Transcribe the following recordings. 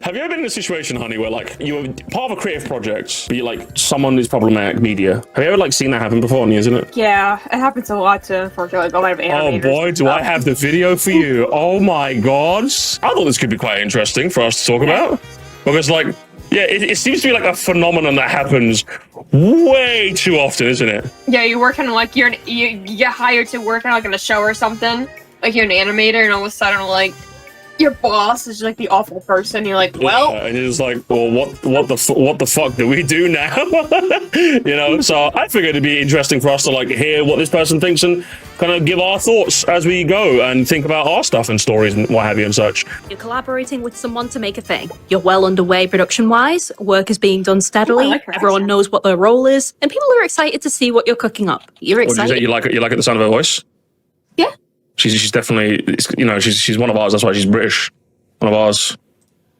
Have you ever been in a situation, honey, where like you're part of a creative project, but like someone is problematic media? Have you ever like seen that happen before on the internet? Yeah, it happens a lot to, unfortunately, like a lot of animators. Oh boy, do I have the video for you. Oh my god. I thought this could be quite interesting for us to talk about. Because like, yeah, it seems to be like a phenomenon that happens way too often, isn't it? Yeah, you work on like, you get hired to work on like on a show or something. Like you're an animator and all of a sudden like, your boss is like the awful person. You're like, well, yeah, and it's like, well, what the fuck do we do now? You know, so I figured it'd be interesting for us to like hear what this person thinks and kind of give our thoughts as we go and think about our stuff and stories and what have you and such. You're collaborating with someone to make a thing. You're well underway production-wise. Work is being done steadily. Everyone knows what their role is, and people are excited to see what you're cooking up. You're excited. What did you say? You like it the sound of her voice? Yeah. She's definitely, you know, she's one of ours. That's why she's British. One of ours.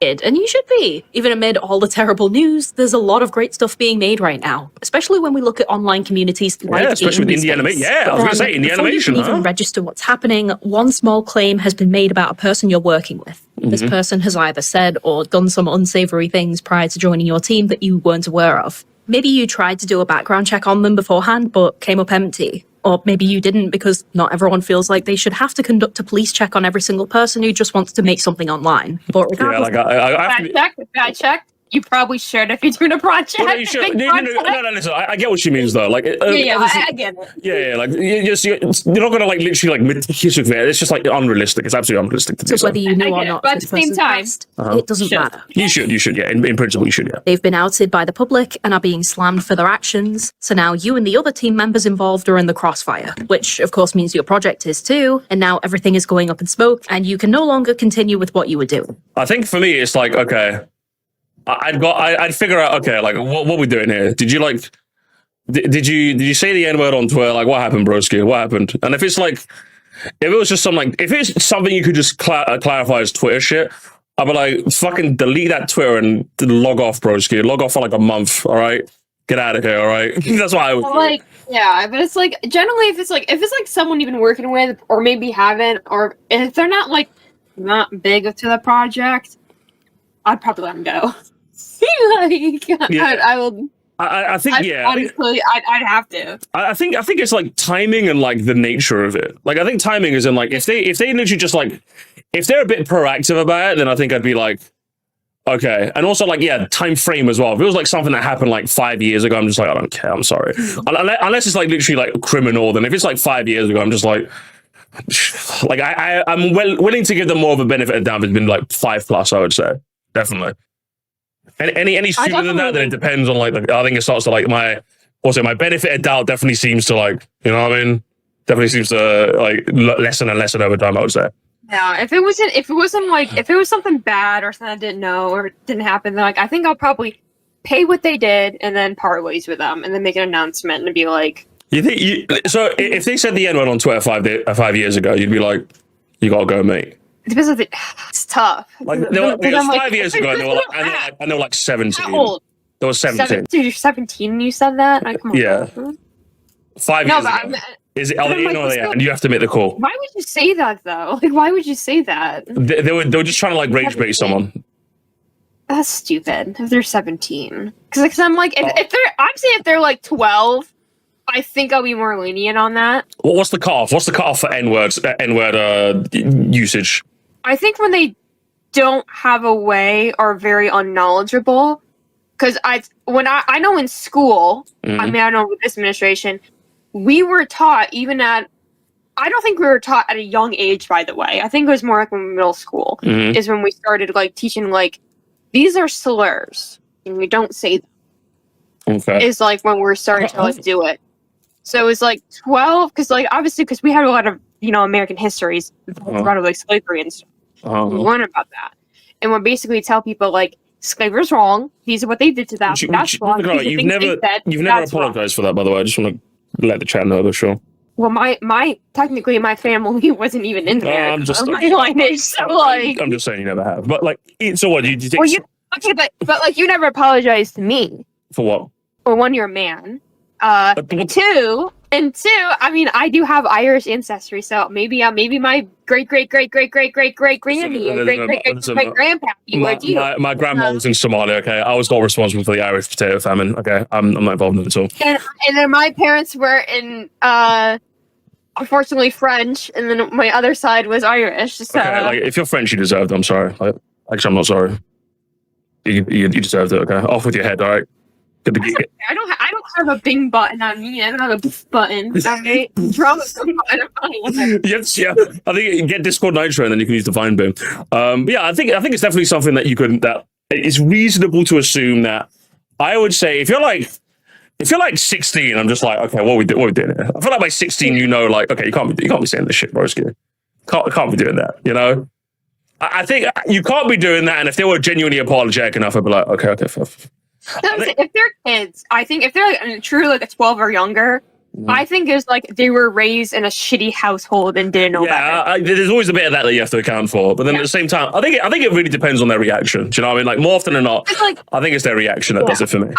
And you should be. Even amid all the terrible news, there's a lot of great stuff being made right now, especially when we look at online communities. Yeah, especially with indie animation. Yeah, I was going to say indie animation. Before you can even register what's happening, one small claim has been made about a person you're working with. This person has either said or done some unsavory things prior to joining your team that you weren't aware of. Maybe you tried to do a background check on them beforehand, but came up empty. Or maybe you didn't, because not everyone feels like they should have to conduct a police check on every single person who just wants to make something online. But yeah, like I checked. You probably should if you're doing a project. Well, you should. No, listen, I get what she means though. Like, I get it. Yeah, like you're not gonna like literally like meticulously with it. It's just like unrealistic. It's absolutely unrealistic to do so. Whether you know or not, but at the same time, it doesn't matter. You should, yeah. In principle, you should, yeah. They've been outed by the public and are being slammed for their actions. So now you and the other team members involved are in the crossfire, which of course means your project is too. And now everything is going up in smoke, and you can no longer continue with what you were doing. I think for me, it's like, okay. I'd figure out, okay, like what we doing here? Did you like, did you say the N-word on Twitter? Like, what happened, broski? What happened? And if it's like, if it was just some like, if it's something you could just clarify as Twitter shit, I'd be like, fucking delete that Twitter and log off, broski. Log off for like a month, all right? Get out of here, all right? That's why I would. Like, yeah, but it's like generally if it's like someone you've been working with or maybe haven't, or if they're not like not big to the project, I'd probably let them go. I think honestly, I'd have to. I think it's like timing and like the nature of it. Like I think timing is in like if they literally just like if they're a bit proactive about it, then I think I'd be like, okay. And also like time frame as well. If it was like something that happened like 5 years ago, I'm just like, I don't care. I'm sorry. Unless it's like literally like criminal, then if it's like 5 years ago, I'm just like I'm willing to give them more of a benefit of doubt. It's been like 5+, I would say, definitely. And any sooner than that, then it depends on like I think it starts to like my benefit of doubt definitely seems to like, you know what I mean? Definitely seems to like lessen and lessen over time, I would say. Yeah, if it was something bad or something I didn't know or didn't happen, then like I think I'll probably pay what they did and then part ways with them and then make an announcement and be like, you think so if they said the N-word on Twitter 5 years ago, you'd be like, you gotta go, mate. It depends on it's tough. Like it was 5 years ago, and they were like 17. How old? They were 17. Dude, you're 17 and you said that? Come on. Yeah. 5 years ago. Is it? And you have to make the call. Why would you say that though? Like, why would you say that? They were just trying to like rage bait someone. That's stupid. If they're 17, because I'm like, if they're like 12. I think I'll be more lenient on that. Well, what's the cutoff? What's the cutoff for N-word usage? I think when they don't have a way or very unknowledgeable, because I know in school, I mean, I know with this administration, we were taught I don't think we were taught at a young age, by the way. I think it was more like in middle school is when we started like teaching like, these are slurs and we don't say them. Okay. Is like when we're starting to like do it. So it was like 12, because like obviously because we had a lot of American histories, a lot of like slavery and stuff. We learn about that, and we'll basically tell people like slavery's wrong. These are what they did to them. That's wrong. You've never apologized for that, by the way. I just want to let the chat know that, sure. Well, technically my family wasn't even in there. I'm just saying you never have. But like, so what? You think? Well, but like you never apologized to me. For what? For one, you're a man. 2, And two, I mean, I do have Irish ancestry, so maybe my great granny and great grandpa were you. My grandma was in Somalia. Okay, I was not responsible for the Irish potato famine. Okay, I'm not involved in it at all. And then my parents were in unfortunately French, and then my other side was Irish. So Okay, like if you're French, you deserved it. I'm sorry. Actually, I'm not sorry. You deserved it. Okay, off with your head. All right. I don't have a bing button on me. I don't have a pff button. Okay, drama button. Yes, yeah. I think you get Discord Nitro, and then you can use the Vine boom. Yeah, I think it's definitely something that you could. That it's reasonable to assume that. I would say if you're like 16, I'm just like, okay, what are we doing here? I feel like by 16, you know, like, okay, you can't be saying this shit, broski. Can't be doing that, you know. I think you can't be doing that, and if they were genuinely apologetic enough, I'd be like, okay. If they're kids, I think if they're like truly like a 12 or younger, I think it's like they were raised in a shitty household and didn't know better. There's always a bit of that you have to account for, but then at the same time, I think it really depends on their reaction. Do you know what I mean? Like more often than not, like, I think it's their reaction that does it for me.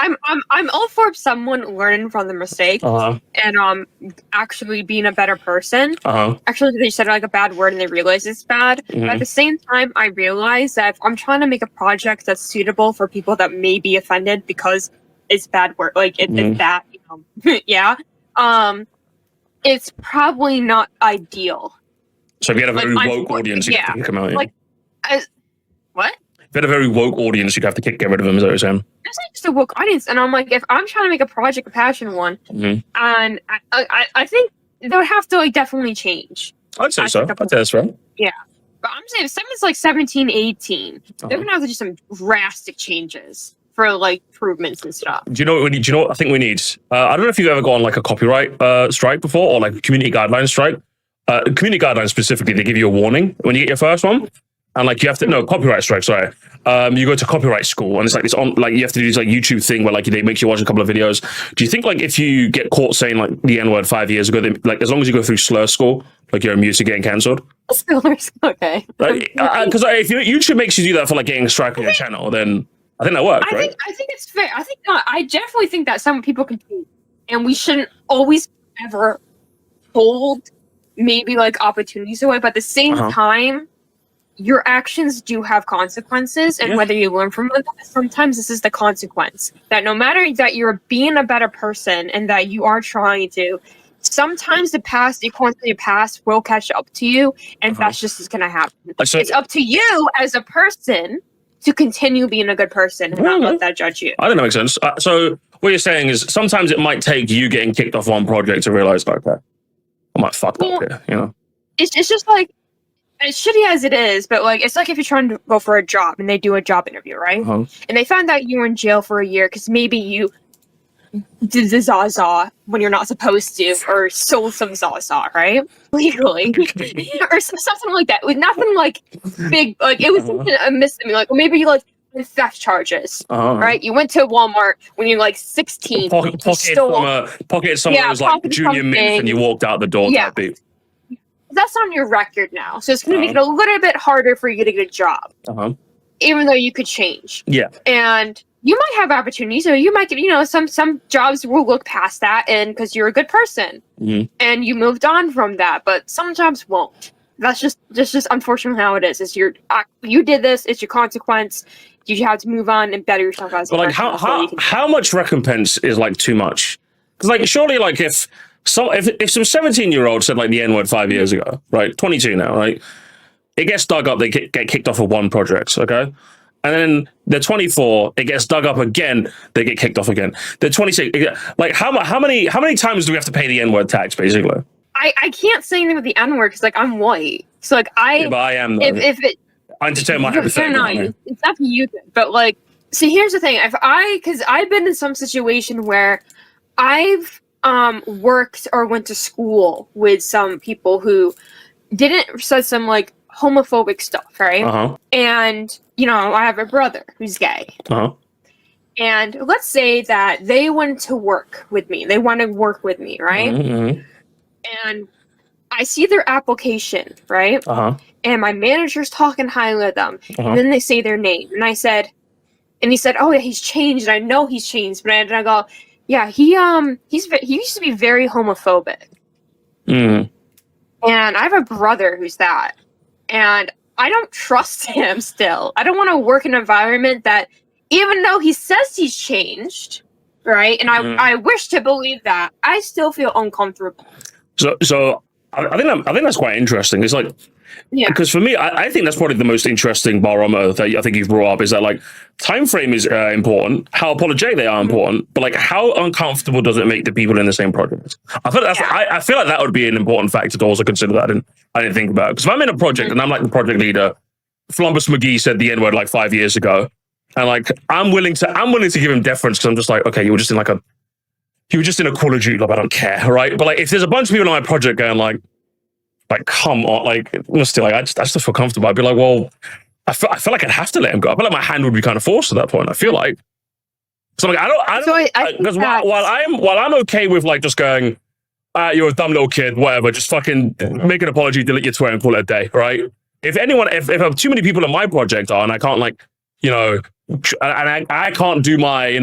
I'm all for someone learning from the mistake and actually being a better person. Actually, they said like a bad word and they realize it's bad. But at the same time, I realize that if I'm trying to make a project that's suitable for people that may be offended because it's bad word, like it's that, you know, yeah. It's probably not ideal. So if you had a very woke audience, you have to kick them out. Like, what? If you had a very woke audience, you'd have to get rid of them. Is that what you're saying? It's not just a woke audience, and I'm like, if I'm trying to make a project a passion one, and I think they would have to like definitely change. I'd say so. I'd say that's right. Yeah, but I'm saying if someone's like 17, 18, they're gonna have to do some drastic changes for like improvements and stuff. Do you know what we need? Do you know what I think we need? I don't know if you've ever gone on like a copyright strike before or like a community guidelines strike. Community guidelines specifically, they give you a warning when you get your first one. And like you have to copyright strike, sorry. You go to copyright school and it's like this on like you have to do this like YouTube thing where like they make you watch a couple of videos. Do you think like if you get caught saying like the N-word 5 years ago, like as long as you go through slur school, like you're immune to getting cancelled? Okay. Because if YouTube makes you do that for like getting a strike on your channel, then I think that works, right? I think it's fair. I think not. I definitely think that some people can do, and we shouldn't always ever hold maybe like opportunities away. But at the same time, your actions do have consequences, and whether you learn from them, sometimes this is the consequence. That no matter that you're being a better person and that you are trying to, sometimes the consequences of your past will catch up to you, and that's just what's going to happen. So, it's up to you as a person to continue being a good person and not let that judge you. I think that makes sense. So what you're saying is sometimes it might take you getting kicked off one project to realize, like, okay, I might fuck up here, you know? It's just like, as shitty as it is, but like, it's like if you're trying to go for a job and they do a job interview, right? And they found out you were in jail for a year because maybe you did the Zaza when you're not supposed to, or sold some Zaza, right? Legally. Or something like that. With nothing like big, like it was a misdemeanor. Like, well, maybe you like theft charges, right? You went to Walmart when you're like 16. Pocketed someone who was like junior mint and you walked out the door. Yeah. That's on your record now. So it's going to make it a little bit harder for you to get a job. Even though you could change. Yeah. And you might have opportunities, or you might get, you know, some jobs will look past that and because you're a good person and you moved on from that, but some jobs won't. That's just unfortunately how it is. It's you did this, it's your consequence. You have to move on and better yourself as a person. But like how much recompense is like too much? Because like surely like if some 17-year-old said like the N-word 5 years ago, right? 22 now, right? It gets dug up, they get kicked off of one project, okay? And then they're 24, it gets dug up again, they get kicked off again. They're 26. Like how many times do we have to pay the N-word tax, basically? I can't say anything with the N-word because like I'm white. So like but I am though. If it I entertain my hypothetical. It's not you, but like, see, here's the thing. Because I've been in some situation where I've worked or went to school with some people who didn't said some like homophobic stuff, right? And you know, I have a brother who's gay. And let's say that they wanted to work with me. They want to work with me, right? And I see their application, right? And my manager's talking highly of them. And then they say their name. And he said, oh yeah, he's changed. And I know he's changed. But I go, Yeah, he used to be very homophobic. Mm. And I have a brother who's that. And I don't trust him still. I don't want to work in an environment that, even though he says he's changed, right? And I wish to believe that, I still feel uncomfortable. So I think that's quite interesting. It's like, yeah, because for me, I think that's probably the most interesting barometer that I think you've brought up is that like time frame is important, how apologetic they are important, but like how uncomfortable does it make the people in the same project? I feel like I feel like that would be an important factor to also consider that I didn't think about. Because if I'm in a project and I'm like the project leader, Flumbus McGee said the N-word like 5 years ago, and like I'm willing to give him deference because I'm just like, okay, you were just in a Call of Duty, like I don't care, right? But like if there's a bunch of people on my project going like come on, like honestly, like I just feel comfortable. I'd be like, well, I feel like I'd have to let him go. I feel like my hand would be kind of forced at that point. I feel like so like I don't because while I'm okay with like just going, you're a dumb little kid, whatever, just fucking make an apology, delete your Twitter and call it a day, right? If too many people in my project are and I can't like, you know, and I can't do my,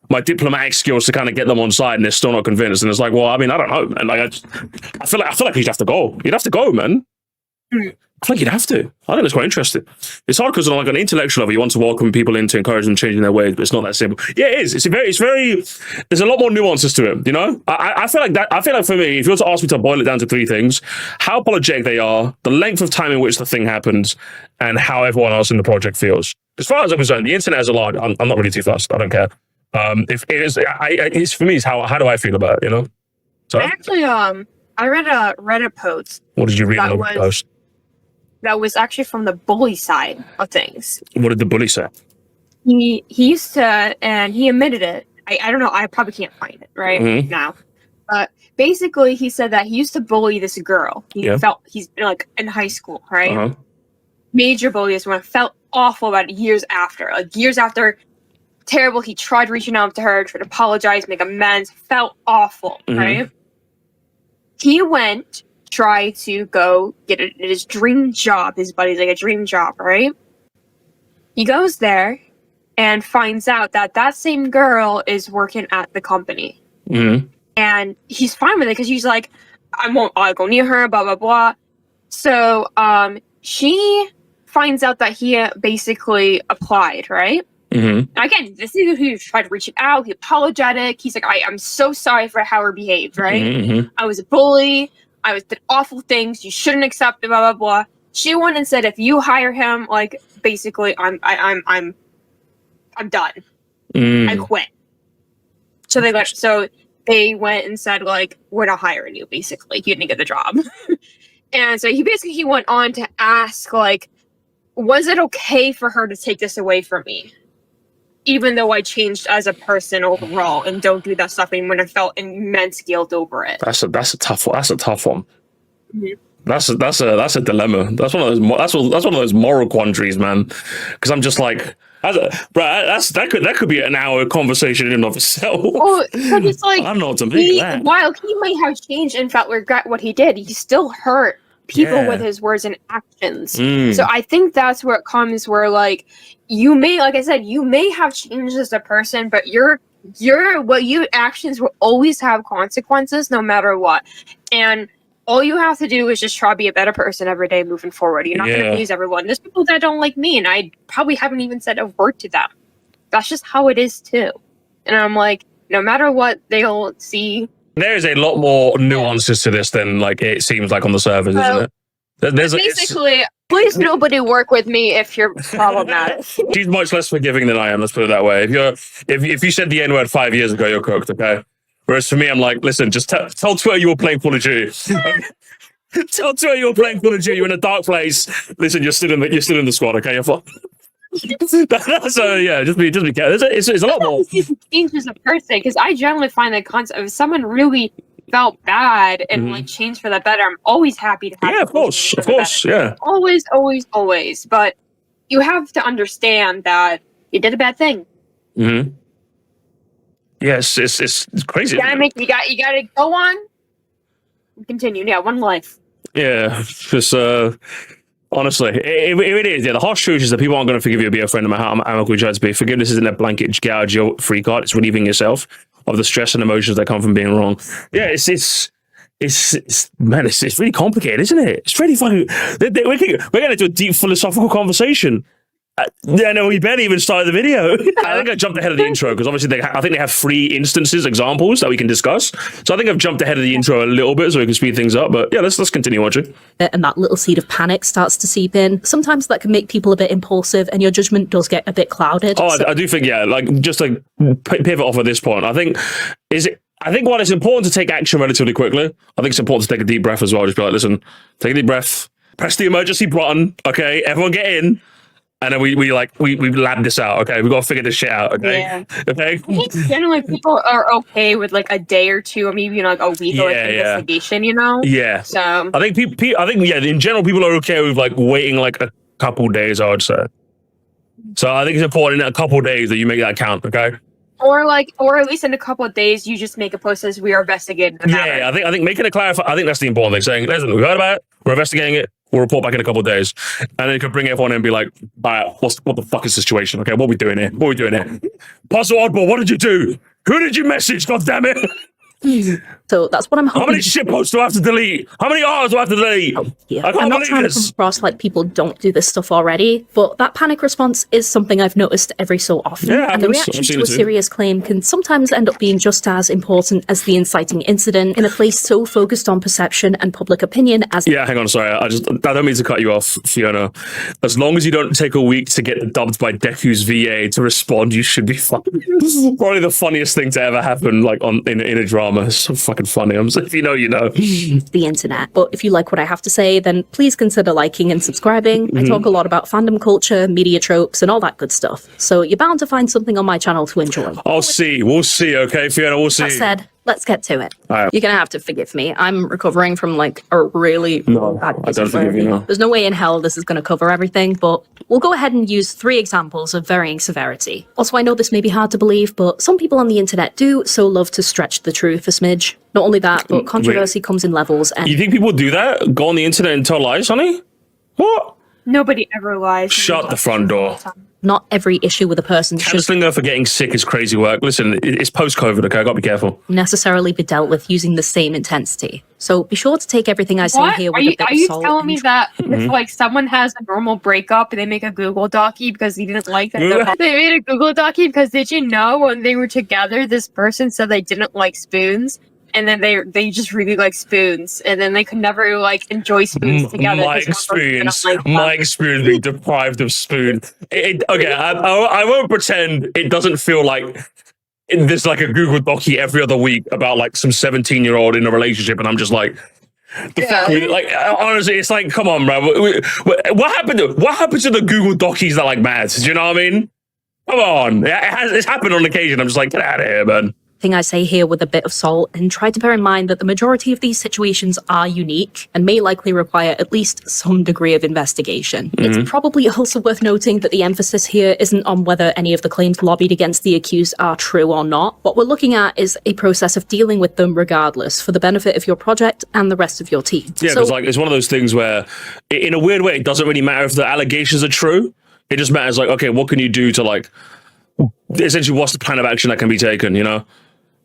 my diplomatic skills to kind of get them on side and they're still not convinced. And it's like, well, I mean, I don't know. And like, I feel like you'd have to go. You'd have to go, man. I think you'd have to. I think it's quite interesting. It's hard because on like an intellectual level, you want to welcome people in to encourage them changing their ways, but it's not that simple. Yeah, it is. It's very, there's a lot more nuances to it, you know? I feel like for me, if you were to ask me to boil it down to three things, how apologetic they are, the length of time in which the thing happens, and how everyone else in the project feels. As far as I'm concerned, the internet as a large, I'm not really too fussed. I don't care. It's for me, is how do I feel about it, you know? So I actually, I read a Reddit post. What did you read on the post? That was actually from the bully side of things. What did the bully say? He used to, and he admitted it. I don't know. I probably can't find it right now. But basically, he said that he used to bully this girl. He's been like in high school, right? Major bully this one. Felt awful about it years after. Like years after, terrible. He tried reaching out to her, tried to apologize, make amends. Felt awful, right? He went. Try to go get his dream job. His buddy's like a dream job, right? He goes there and finds out that same girl is working at the company. And he's fine with it because he's like, I'll go near her, blah, blah, blah. So she finds out that he basically applied, right? Again, this is who tried to reach it out. He apologetic. He's like, I'm so sorry for how I behaved, right? I was a bully. I did awful things. You shouldn't accept it, blah, blah, blah. She went and said, if you hire him, like, basically, I'm done. I quit. So they went and said, like, we're not hiring you, basically. You didn't get the job. And so he went on to ask, like, was it okay for her to take this away from me? Even though I changed as a person overall and don't do that stuff anymore, I felt immense guilt over it. That's a tough one. That's a tough one. That's a dilemma. That's one of those moral quandaries, man. Because I'm just like, that could be an hour conversation in and of itself. Well, it's like, I don't know what to make of that. While he might have changed and felt regret what he did, he still hurt people with his words and actions. So I think that's where it comes where like you may, like I said, you may have changed as a person, but your actions will always have consequences no matter what. And all you have to do is just try to be a better person every day moving forward. You're not going to please everyone. There's people that don't like me and I probably haven't even said a word to them. That's just how it is too. And I'm like, no matter what, they'll see. There's a lot more nuances to this than like it seems like on the surface, isn't it? There's basically, please nobody work with me if you're problematic. She's much less forgiving than I am. Let's put it that way. If you said the N-word 5 years ago, you're cooked. Okay. Whereas for me, I'm like, listen, just tell Twitter you were playing Call of Duty. Tell Twitter you were playing Call of Duty. You're in a dark place. Listen, you're still in the squad. Okay, you're fine. So yeah, just be careful. It's a lot more. Change as a person, because I generally find the concept if someone really felt bad and like changed for the better, I'm always happy to have. Yeah, of course, yeah. Always. But you have to understand that you did a bad thing. Yes, it's crazy. You gotta go on. Continue. Yeah, one life. Yeah, just honestly, it is. Yeah, the harsh truth is that people aren't going to forgive you to be a friend no matter how amicable you try to be. Forgiveness isn't a blanket get out of jail free card. It's relieving yourself of the stress and emotions that come from being wrong. Yeah, it's man, it's really complicated, isn't it? It's really fucking. We're getting into a deep philosophical conversation. Yeah, no, we barely even started the video. I think I jumped ahead of the intro because obviously I think they have 3 instances, examples that we can discuss. So I think I've jumped ahead of the intro a little bit so we can speed things up. But yeah, let's continue watching. And that little seed of panic starts to seep in. Sometimes that can make people a bit impulsive, and your judgment does get a bit clouded. Oh, I do think, yeah, like just to pivot off at this point, I think while it's important to take action relatively quickly, I think it's important to take a deep breath as well. Just be like, listen, take a deep breath, press the emergency button, okay? Everyone get in. And then we lab this out, okay? We got to figure this shit out, okay? Yeah. Okay? I think generally people are okay with like a day or two, or maybe like a week of like investigation, you know? Yeah. So I think in general people are okay with like waiting like a couple days, I would say. So I think it's important in a couple days that you make that count, okay? Or at least in a couple of days, you just make a post as we are investigating. Yeah, I think making it clarify. I think that's the important thing. Saying, listen, we heard about it. We're investigating it. We'll report back in a couple of days, and then you can bring everyone in and be like, all right, what the fuck is the situation? Okay, what are we doing here? What are we doing here? Puzzle Oddball, what did you do? Who did you message? God damn it! So that's what I'm hoping. How many shit posts do I have to delete? How many hours do I have to delete? Yeah. I can't I'm not believe trying this. to come across like people don't do this stuff already, but that panic response is something I've noticed every so often. Yeah, and the I've reaction seen to a it too. serious claim can sometimes end up being just as important as the inciting incident in a place so focused on perception and public opinion as Yeah, hang on, sorry. I don't mean to cut you off, Fiona. As long as you don't take a week to get dubbed by Deku's VA to respond, you should be fine. This is probably the funniest thing to ever happen, like in a drama. It's so fucking funny. I'm if you know, you know. the internet. But if you like what I have to say, then please consider liking and subscribing. I talk a lot about fandom culture, media tropes, and all that good stuff. So you're bound to find something on my channel to enjoy. We'll see, okay, Fiona, we'll see. That said, let's get to it. All right. You're gonna have to forgive me. I'm recovering from like a really bad I don't forgive you, no. There's no way in hell this is gonna cover everything, but we'll go ahead and use 3 examples of varying severity. Also, I know this may be hard to believe, but some people on the internet do so love to stretch the truth a smidge. Not only that, but controversy comes in levels. And You think people do that? Go on the internet and tell lies, honey? What? nobody ever lies. Shut the front door. not every issue with a person should Cancelling her for getting sick is crazy work. Listen, it's post-COVID, okay? I gotta be careful. necessarily be dealt with using the same intensity. So be sure to take everything I say What? here Are with you, a bit are of you salt. telling me that if like someone has a normal breakup and they make a Google Docie because they didn't like that? They made a Google Docie because did you know when they were together, this person said they didn't like spoons, and then they just really like spoons, and then they could never like enjoy spoons together. My 'cause one person didn't experience, like my them. experience being deprived of spoon. Okay, I won't pretend it doesn't feel like there's like a Google Docie every other week about like some 17-year-old in a relationship, and I'm just like, like honestly, it's like, come on, bro. What happened to the Google Docies that like mad? Do you know what I mean? Come on, it's happened on occasion. I'm just like, get out of here, man. Thing I say here with a bit of salt, and try to bear in mind that the majority of these situations are unique and may likely require at least some degree of investigation. It's probably also worth noting that the emphasis here isn't on whether any of the claims lobbied against the accused are true or not. What we're looking at is a process of dealing with them regardless, for the benefit of your project and the rest of your team. Yeah, because like it's one of those things where, in a weird way, it doesn't really matter if the allegations are true. It just matters like, okay, what can you do to like, essentially, what's the plan of action that can be taken? You know,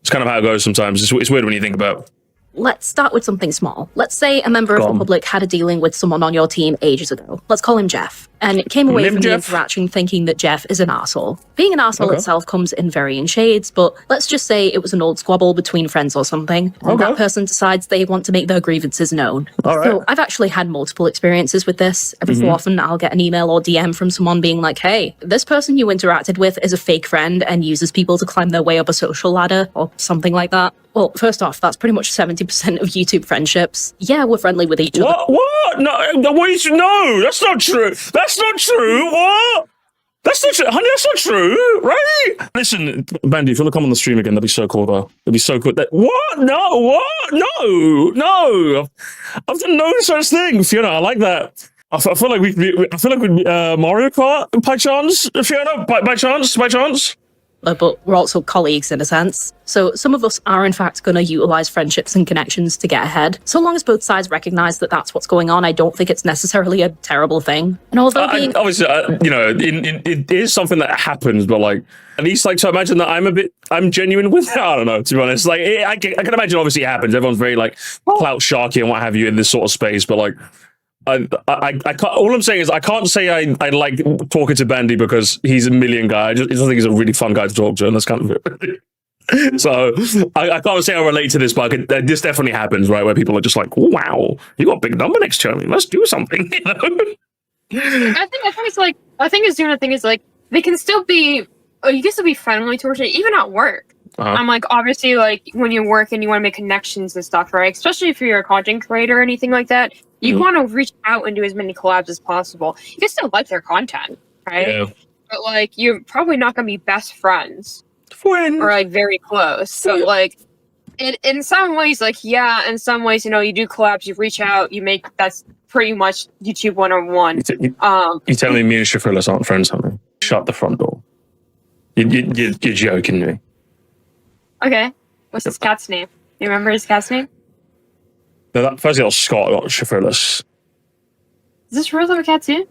it's kind of how it goes sometimes. It's weird when you think about it. Let's start with something small. Let's say a member of the public had a dealing with someone on your team ages ago. Let's call him Jeff. And came away from the interaction thinking that Jeff is an arsehole. Being an arsehole itself comes in varying shades, but let's just say it was an old squabble between friends or something, and that person decides they want to make their grievances known. So I've actually had multiple experiences with this. Every so often I'll get an email or DM from someone being like, hey, this person you interacted with is a fake friend and uses people to climb their way up a social ladder, or something like that. Well, first off, that's pretty much 70% of YouTube friendships. Yeah, we're friendly with each other. What? No, wait, no, that's not true. That's not true. What? That's not true. Honey, that's not true, right? Listen, Bandy, if you want to come on the stream again, that'd be so cool, though. It'd be so cool. What? No, what? No. I've done no such thing, Fiona. I like that. I feel like we Mario Kart by chance, Fiona. By chance. but we're also colleagues in a sense. So some of us are in fact going to utilize friendships and connections to get ahead. So long as both sides recognize that that's what's going on, I don't think it's necessarily a terrible thing. And although obviously, it is something that happens, but like, at least like, so imagine that I'm genuine with it. I don't know, to be honest. Like, I can imagine obviously it happens. Everyone's very like clout sharky and what have you in this sort of space, but like, I can't, all I'm saying is I can't say I like talking to Bandy because he's a million guy. I just think he's a really fun guy to talk to, and that's kind of it. So I can't say I relate to this, but this definitely happens, right? Where people are just like, "Wow, you got a big number next to me. Let's do something." You know? I think it's doing a thing is like they can still be. You can still be friendly towards it, even at work. I'm like, obviously, like when you work and you want to make connections and stuff, right? Especially if you're a content creator or anything like that, you want to reach out and do as many collabs as possible. You can still like their content, right? Yeah. But like, you're probably not going to be best friends or like very close. So like, in some ways, like in some ways, you do collabs, you reach out, you make. That's pretty much YouTube 101. You tell me and Shafrillas aren't friends, honey? Shut the front door. You're joking me. Okay. What's his cat's name? You remember his cat's name? No, firstly, it was Scott, not Shafrillas. Is this Shafrillas have a cat too?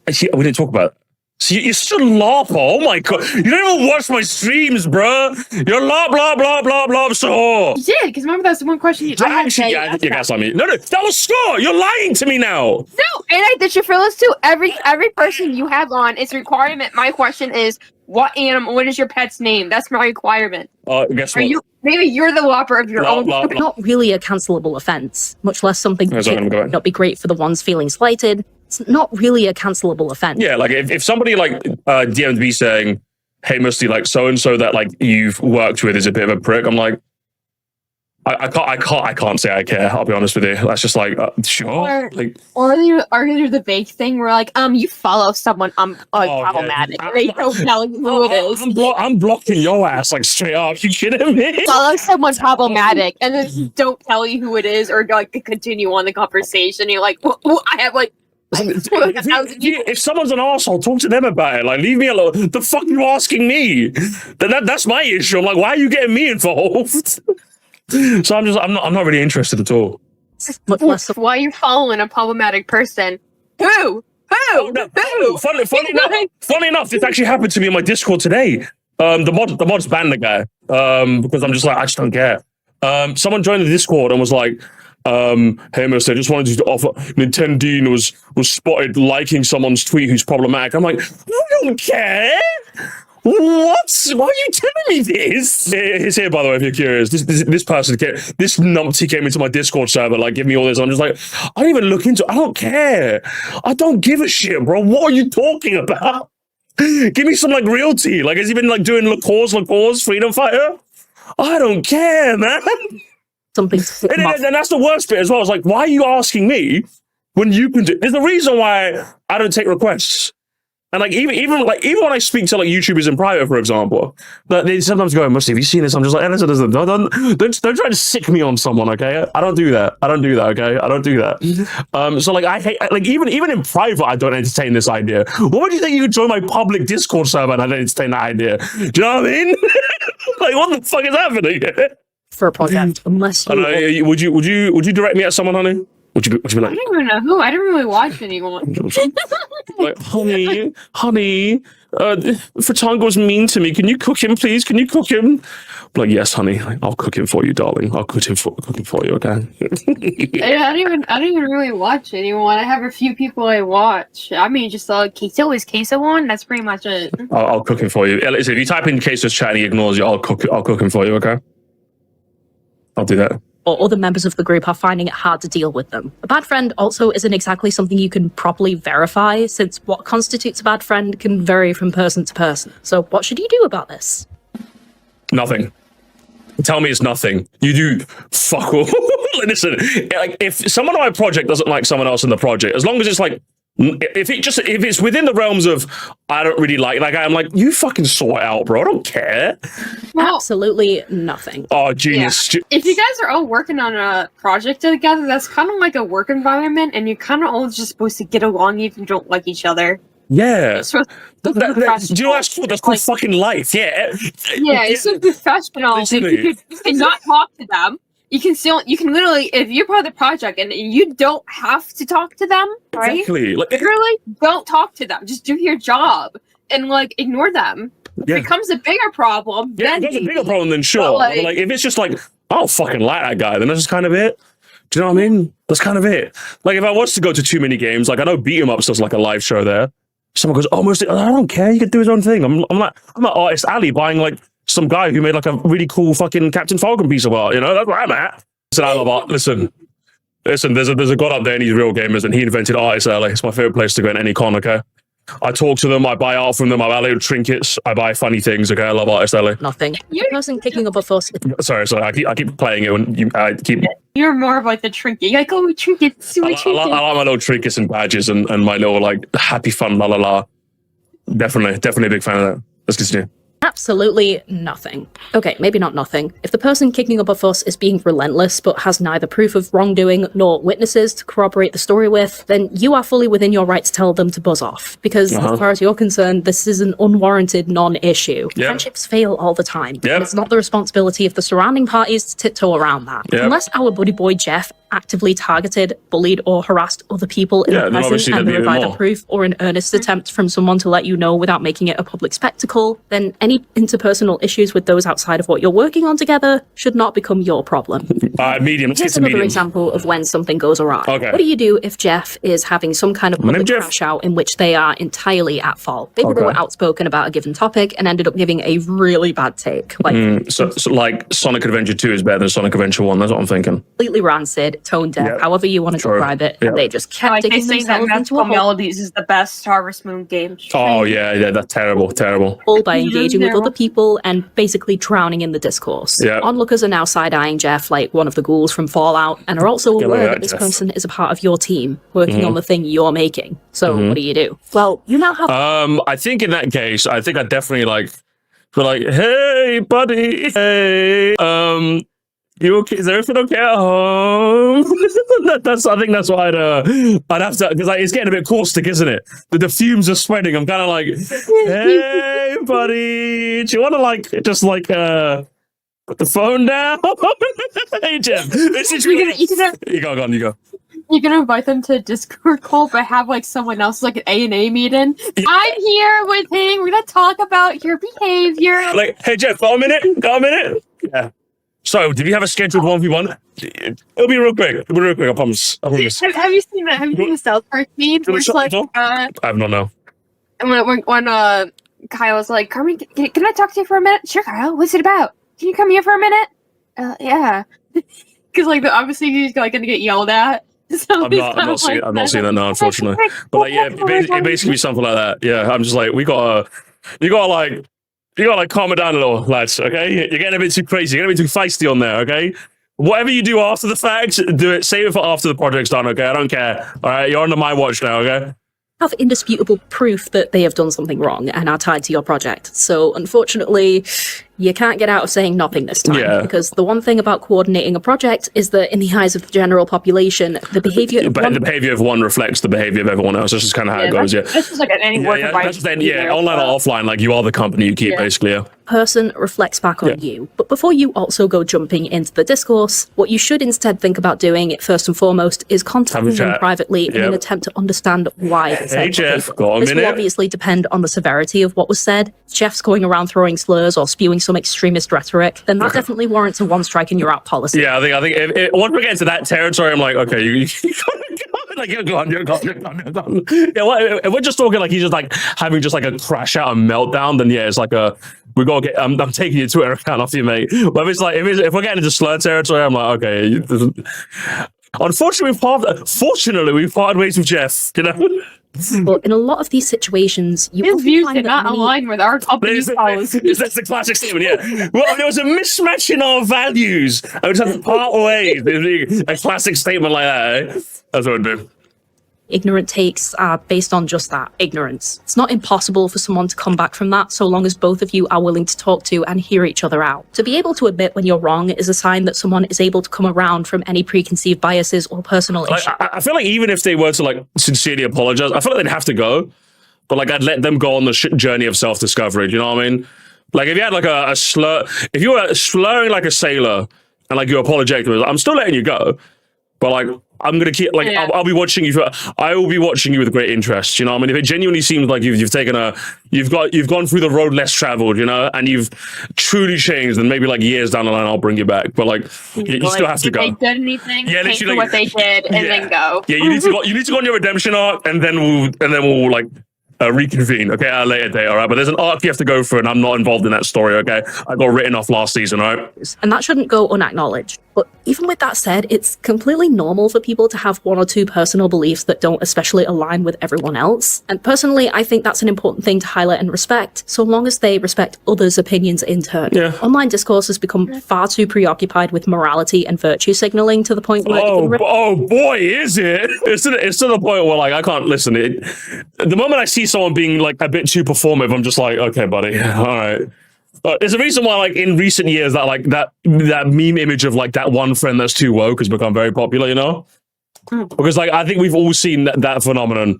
We didn't talk about it. See, you're such a larper. Oh my god. You don't even watch my streams, bruh. You're blah, blah, blah, so. You did, because remember that's the one question you... Actually, yeah, I think you gaslight me. No, that was Scott. You're lying to me now. No, and I did Shafrillas too. Every person you have on, it's a requirement. My question is, what is your pet's name? That's my requirement. Guess what? Maybe you're the whopper of your own. Not really a cancelable offense, much less something that would not be great for the ones feeling slighted. It's not really a cancelable offense. Yeah, like if somebody like DM'd me saying, "Hey, Moresty, like so and so that like you've worked with is a bit of a prick," I'm like, I can't say I care. I'll be honest with you. That's just like sure. Or you the vague thing where like you follow someone problematic. Yeah. They don't tell you who it is. I'm blocking your ass like straight up. You kidding me? Follow someone problematic and then don't tell you who it is or like continue on the conversation. You're like, I have like. If someone's an asshole, talk to them about it. Like, leave me alone. The fuck you asking me? That's my issue. I'm like, why are you getting me involved? So I'm not really interested at all. Why are you following a problematic person? Who? Funny enough, this actually happened to me in my Discord today. The mods banned the guy because I'm just like, I just don't care. Someone joined the Discord and was like, "Hey, Moresty, I just wanted you to offer Nintendine was spotted liking someone's tweet who's problematic." I'm like, I don't care. What? Why are you telling me this? It's here, by the way, if you're curious. This person, this numpty came into my Discord server, like, give me all this. I'm just like, I don't even look into it. I don't care. I don't give a shit, bro. What are you talking about? Give me some, like, real tea. Like, has he been, like, doing LaCause, Freedom Fighter? I don't care, man. Something. And that's the worst bit as well. It's like, why are you asking me when you can do? There's a reason why I don't take requests. And like even when I speak to like YouTubers in private, for example, but they sometimes go, "Moresty, have you seen this?" I'm just like, listen, don't try to sick me on someone, okay? I don't do that, okay? I don't do that. So like I hate like even in private, I don't entertain this idea. What would you think you could join my public Discord server and I don't entertain that idea? Do you know what I mean? Like what the fuck is happening here? For a project, unless you would you direct me at someone, honey? Would you be like? I don't even know who. I don't really watch anyone. Like, honey, Fratango's mean to me. Can you cook him, please? Can you cook him? I'm like, yes, honey. I'll cook him for you, darling. I'll cook him for you, okay? I don't even really watch anyone. I have a few people I watch. I mean, just Queso is Queso on. That's pretty much it. I'll cook him for you. Listen, if you type in Queso's chat and he ignores you, I'll cook him for you, okay? I'll do that. Or other members of the group are finding it hard to deal with them. A bad friend also isn't exactly something you can properly verify, since what constitutes a bad friend can vary from person to person. So what should you do about this? Nothing. Tell me it's nothing. You do fuck all. Listen, like if someone on my project doesn't like someone else in the project, as long as it's like, if it's within the realms of I don't really like I'm like, you fucking sort it out, bro. I don't care. Well, absolutely nothing. Oh, genius. Yeah. If you guys are all working on a project together, that's kind of like a work environment, and you're kind of all just supposed to get along even if you don't like each other. Yeah. It's supposed Do you know that's called? That's called fucking life. Yeah. Yeah, it's so professional. Literally. You cannot talk to them. You can literally, if you're part of the project and you don't have to talk to them, right? Exactly. Like, literally, don't talk to them. Just do your job and like ignore them. If it becomes a bigger problem, yeah, then if it's a bigger problem, then sure. But, Like, if it's just like, I don't fucking like that guy, then that's just kind of it. Do you know what I mean? That's kind of it. Like, if I was to go to too many games, like I know Beat 'em Ups does like a live show there. Someone goes, Moresty, I don't care. You can do his own thing. I'm at Artist Alley buying like some guy who made like a really cool fucking Captain Falcon piece of art. You know, that's where I'm at. Listen, I love art. Listen. There's a god up there and he's real gamers and he invented Artist Alley. It's my favorite place to go in any con, okay? I talk to them, I buy art from them, I buy little trinkets, I buy funny things, okay? I love Artist Alley. Nothing. The person kicking up a fuss. Sorry, I keep playing it when I keep... You're more of like the trinket. You're like, oh, trinkets, I like my little trinkets and badges and my little like happy fun la la la. Definitely a big fan of that. Let's continue. Absolutely nothing. Okay, maybe not nothing. If the person kicking up a fuss is being relentless but has neither proof of wrongdoing nor witnesses to corroborate the story with, then you are fully within your right to tell them to buzz off. Because as far as you're concerned, this is an unwarranted non-issue. Yep. Friendships fail all the time. Yep. And it's not the responsibility of the surrounding parties to tiptoe around that. Yep. Unless our buddy boy Jeff actively targeted, bullied, or harassed other people in the present and there is either proof or an earnest attempt from someone to let you know without making it a public spectacle, then any interpersonal issues with those outside of what you're working on together should not become your problem. Medium. Let's Here's get to another medium. example of when something goes awry. Okay. What do you do if Jeff is having some kind of public crash out in which they are entirely at fault? Maybe they were outspoken about a given topic and ended up giving a really bad take. Like, so like Sonic Adventure 2 is better than Sonic Adventure 1, that's what I'm thinking. Completely rancid, tone deaf, however you want to describe it, and they just kept digging themselves into a hole. Melodies is the best Harvest Moon game. Oh yeah, that's terrible. All by engaging with other people and basically drowning in the discourse. Yeah. Onlookers are now side-eyeing Jeff like one of the ghouls from Fallout and are also aware that this person is a part of your team working on the thing you're making. So what do you do? Well, you now have... I think in that case, I think I'd definitely like, be like, hey buddy, hey, you okay? Is everything okay at home? I think that's what I'd have to, because like, it's getting a bit caustic, isn't it? The fumes are spreading. I'm kind of like, hey, buddy, do you want to like just like put the phone down? Hey, Jeff, this is you go. You're gonna invite them to a Discord call, but have like someone else, like an A&A meeting. I'm here with him. We're gonna talk about your behavior. Like, hey Jeff, got a minute? Yeah. So, did you have a scheduled 1v1? It'll be real quick. I promise. Have you seen that? Have you seen the South Park meme? Where it's like, I don't know. When Kyle was like, Carmen, can I talk to you for a minute? Sure, Kyle. What's it about? Can you come here for a minute? Yeah. Because like obviously he's like gonna get yelled at. So I'm not seeing that now, unfortunately. But like, yeah, it basically something like that. Yeah, I'm just like, you gotta calm it down a little, lads. Okay, you're getting a bit too crazy. You're getting a bit too feisty on there. Okay, whatever you do after the fact, do it. Save it for after the project's done. Okay, I don't care. All right, you're under my watch now. Okay. Have indisputable proof that they have done something wrong and are tied to your project. So unfortunately, you can't get out of saying nothing this time. Because the one thing about coordinating a project is that in the eyes of the general population, the behavior of one reflects the behavior of everyone else. That's just kind of how it goes. This is like any work environment. Online or offline, like you are the company you keep, basically. Yeah. Person reflects back on you. But before you also go jumping into the discourse, what you should instead think about doing, first and foremost, is contacting them privately in an attempt to understand why they said Jeff, this will obviously depend on the severity of what was said. If Jeff's going around throwing slurs or spewing some extremist rhetoric, then that definitely warrants a one strike and you're out policy. Yeah, I think if once we get into that territory, I'm like, okay, you like you're gone. Yeah, if we're just talking like he's just like having just like a crash out and meltdown, then yeah, it's like we gotta get. I'm taking your Twitter account off you, mate. But if it's like if we're getting into slur territory, I'm like, okay. Unfortunately, we've parted ways with Jeff. You know. But in a lot of these situations, his views did not align with our company's policies. That's the classic statement, yeah. Well, there was a mismatch in our values. I would have to part ways. A classic statement like that, eh? That's what it'd be. Ignorant takes are based on just that, ignorance. It's not impossible for someone to come back from that so long as both of you are willing to talk to and hear each other out. To be able to admit when you're wrong is a sign that someone is able to come around from any preconceived biases or personal issues. I feel like even if they were to like sincerely apologize, I feel like they'd have to go. but like I'd let them go on the journey of self-discovery. Do you know what I mean? Like if you had like a slur, if you were slurring like a sailor and like you're apologetic, I'm still letting you go, but like I'm gonna keep like I'll be watching you. I will be watching you with great interest. You know what I mean? If it genuinely seems like you've taken you've gone through the road less traveled, you know, and you've truly changed, then maybe like years down the line I'll bring you back. But like you still have to go. If they did anything, yeah, pay for what they did, and then go. Yeah, you need to go on your redemption arc, and then we'll like reconvene, okay, at a later date, all right? But there's an arc you have to go through, and I'm not involved in that story, okay? I got written off last season, all right? And that shouldn't go unacknowledged. But even with that said, it's completely normal for people to have one or two personal beliefs that don't especially align with everyone else. And personally, I think that's an important thing to highlight and respect, so long as they respect others' opinions in turn. Yeah. Online discourse has become far too preoccupied with morality and virtue signaling to the point where oh boy, is it? It's to the point where like I can't listen. The moment I see someone being like a bit too performative, I'm just like, okay, buddy, all right. There's a reason why, like in recent years, that like that meme image of like that one friend that's too woke has become very popular. You know, because like I think we've all seen that phenomenon.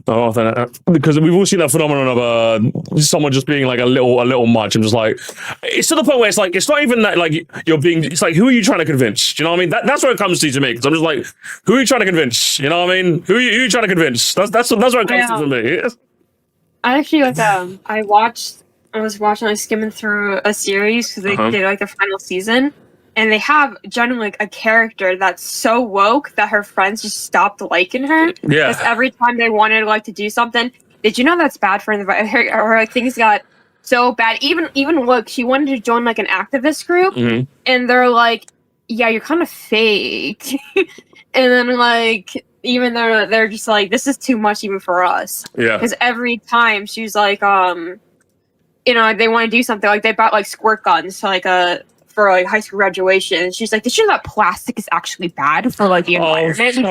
Because we've all seen that phenomenon of someone just being like a little much. I'm just like, it's to the point where it's like it's not even that like you're being. It's like, who are you trying to convince? Do you know what I mean? That's what it comes to me. Because I'm just like, who are you trying to convince? You know what I mean? Who are you trying to convince? That's what it comes to me. I actually I was watching, like, skimming through a series because they did, like, the final season. And they have generally, like, a character that's so woke that her friends just stopped liking her. Yeah. Because every time they wanted, like, to do something, did you know that's bad for the or like, things got so bad. Even look, she wanted to join, like, an activist group. And they're like, yeah, you're kind of fake. And then, like, even though they're just like, this is too much even for us. Yeah. Because every time she's like, you know, they want to do something, like they bought like squirt guns to like for like high school graduation. And she's like, did you know that plastic is actually bad for like the environment? So like then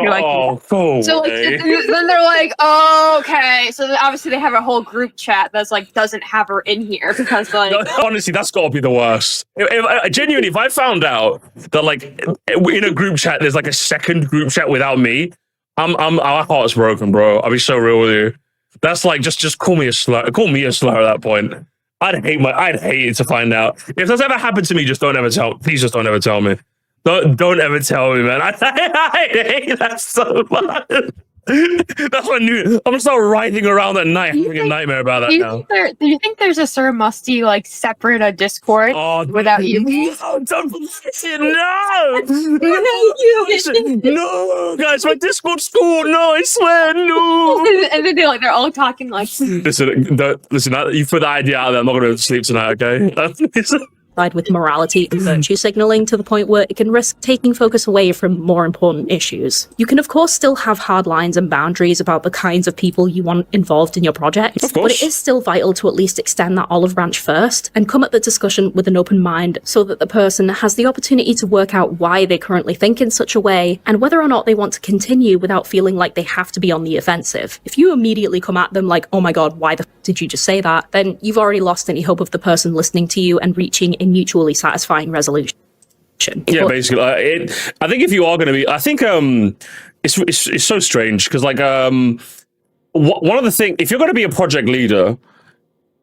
they're like, oh, okay. So then obviously they have a whole group chat that's like doesn't have her in here because like honestly, that's got to be the worst. Genuinely, if I found out that like in a group chat there's like a second group chat without me, our heart's broken, bro. I'll be so real with you. That's like just call me a slur. Call me a slur at that point. I'd hate it to find out. If that's ever happened to me, just don't ever tell. Please just don't ever tell me. Don't ever tell me, man. I hate that so much. That's what I knew. I'm gonna start writhing around at night, having a nightmare about that now. Do you think there's a Sir Musty like separate Discord without you? No, don't listen. No, no, guys, my Discord's cool. No, I swear, no. And then they're all talking like. Listen. You put that idea out there. I'm not gonna sleep tonight. Okay. With morality and virtue signaling to the point where it can risk taking focus away from more important issues. You can of course still have hard lines and boundaries about the kinds of people you want involved in your projects, but it is still vital to at least extend that olive branch first and come at the discussion with an open mind so that the person has the opportunity to work out why they currently think in such a way and whether or not they want to continue without feeling like they have to be on the offensive. If you immediately come at them like, oh my god, why the f did you just say that? Then you've already lost any hope of the person listening to you and reaching a mutually satisfying resolution. Yeah, basically, I think if you are going to be, I think it's so strange because like one of the things, if you're going to be a project leader,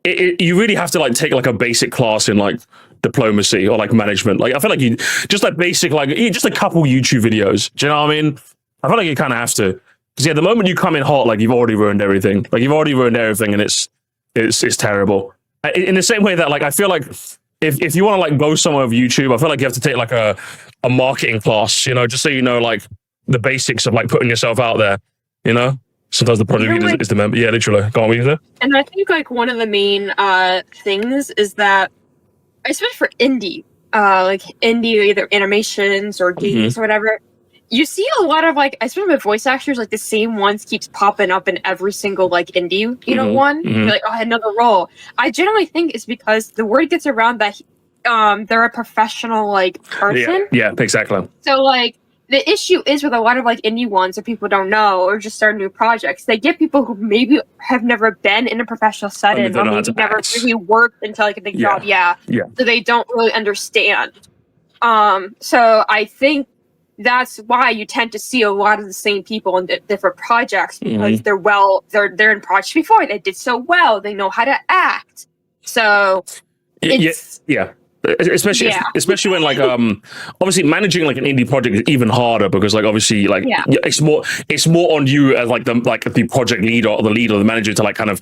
you really have to like take like a basic class in like diplomacy or like management. Like I feel like you just like basic like just a couple YouTube videos. Do you know what I mean? I feel like you kind of have to because the moment you come in hot, like you've already ruined everything. Like you've already ruined everything, and it's terrible. In the same way that like I feel like. If you want to like go somewhere with YouTube, I feel like you have to take like a marketing class, you know, just so you know like the basics of like putting yourself out there, you know. Sometimes the project leader is the member. Yeah, literally. Go on, what you say? And I think like one of the main things is that, especially for indie, either animations or games or whatever, you see a lot of like, especially with voice actors, like the same ones keeps popping up in every single like indie, one. You're like, oh, I had another role. I generally think it's because the word gets around that they're a professional like person. Yeah, exactly. So like the issue is with a lot of like indie ones that people don't know or just start new projects. They get people who maybe have never been in a professional setting or maybe never really worked until like a big job. Yeah. So they don't really understand. So I think that's why you tend to see a lot of the same people in different projects because they're in projects before. They did so well. They know how to act. So it's especially when like obviously managing like an indie project is even harder because like obviously like it's more on you as like the project leader or the leader or the manager to like kind of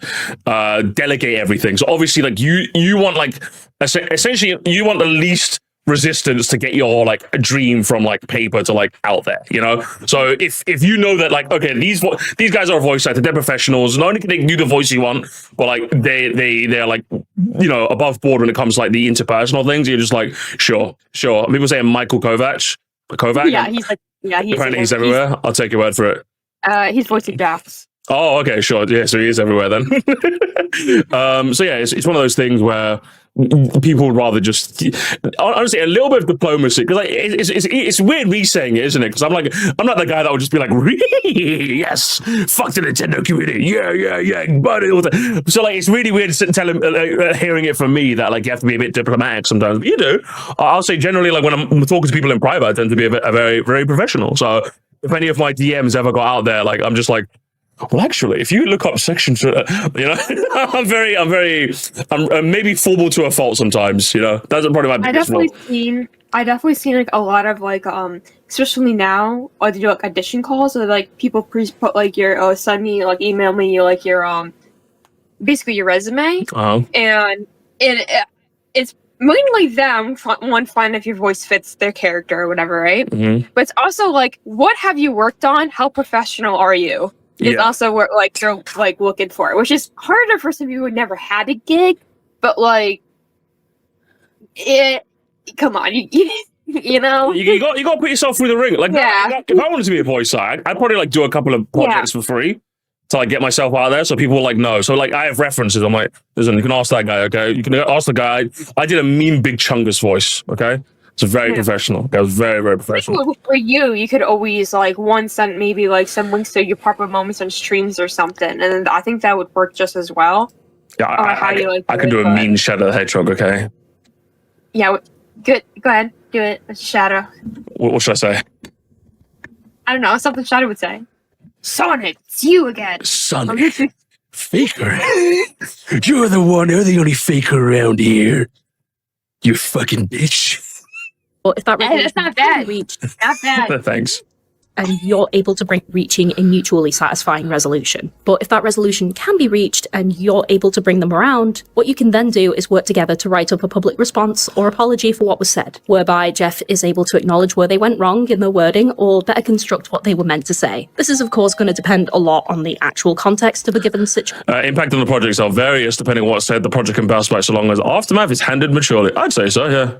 delegate everything. So obviously like you want like essentially you want the least resistance to get your like a dream from like paper to like out there, you know. So if you know that like okay, these guys are a voice actor, they're professionals, not only can they do the voice you want, but like they're like, you know, above board when it comes to like the interpersonal things, you're just like sure. People say Michael Kovac. Yeah, he's apparently he's everywhere. I'll take your word for it. He's voicing Jax. Oh, okay, sure. Yeah, so he is everywhere then. So yeah, it's one of those things where people would rather just honestly a little bit of diplomacy because like it's weird me saying it, isn't it? Because I'm not the guy that would just be like yes, fuck the Nintendo community, yeah, but so like it's really weird hearing it from me that like you have to be a bit diplomatic sometimes. But you do. I'll say generally like when I'm talking to people in private, I tend to be a very very professional. So if any of my DMs ever got out there, like I'm just like, well, actually, if you look up sections, you know, I'm maybe formal to a fault sometimes, you know. That's probably my biggest fault. I definitely seen like a lot of like especially now or they do like audition calls or like people put like your send me like email me like your basically your resume and it's mainly them find if your voice fits their character or whatever, right? But it's also like what have you worked on? How professional are you? Is also what like they're like looking for, which is harder for some people who never had a gig, but like come on, you know, you got to put yourself through the ring. Like if I wanted to be a voice actor, I'd probably like do a couple of projects for free to like get myself out there so people like know. So like I have references. I'm like, listen, you can ask that guy, okay? You can ask the guy. I did a mean Big Chungus voice, okay? It's very professional. That was very, very professional. For you could always like send maybe like some links to your proper moments on streams or something, and I think that would work just as well. Yeah, I can do a mean Shadow the Hedgehog. Okay. Yeah, good. Go ahead, do it. Shadow. What should I say? I don't know. Something Shadow would say. Sonic, it's you again. Sonic, faker. You're the only faker around here. You fucking bitch. Well, if that that's not bad. Not bad. Thanks. And you're able to reaching a mutually satisfying resolution. But if that resolution can be reached and you're able to bring them around, what you can then do is work together to write up a public response or apology for what was said, whereby Jeff is able to acknowledge where they went wrong in their wording or better construct what they were meant to say. This is, of course, going to depend a lot on the actual context of a given situation. Impact on the projects are various depending on what's said. The project can bounce back so long as aftermath is handled maturely. I'd say so, yeah.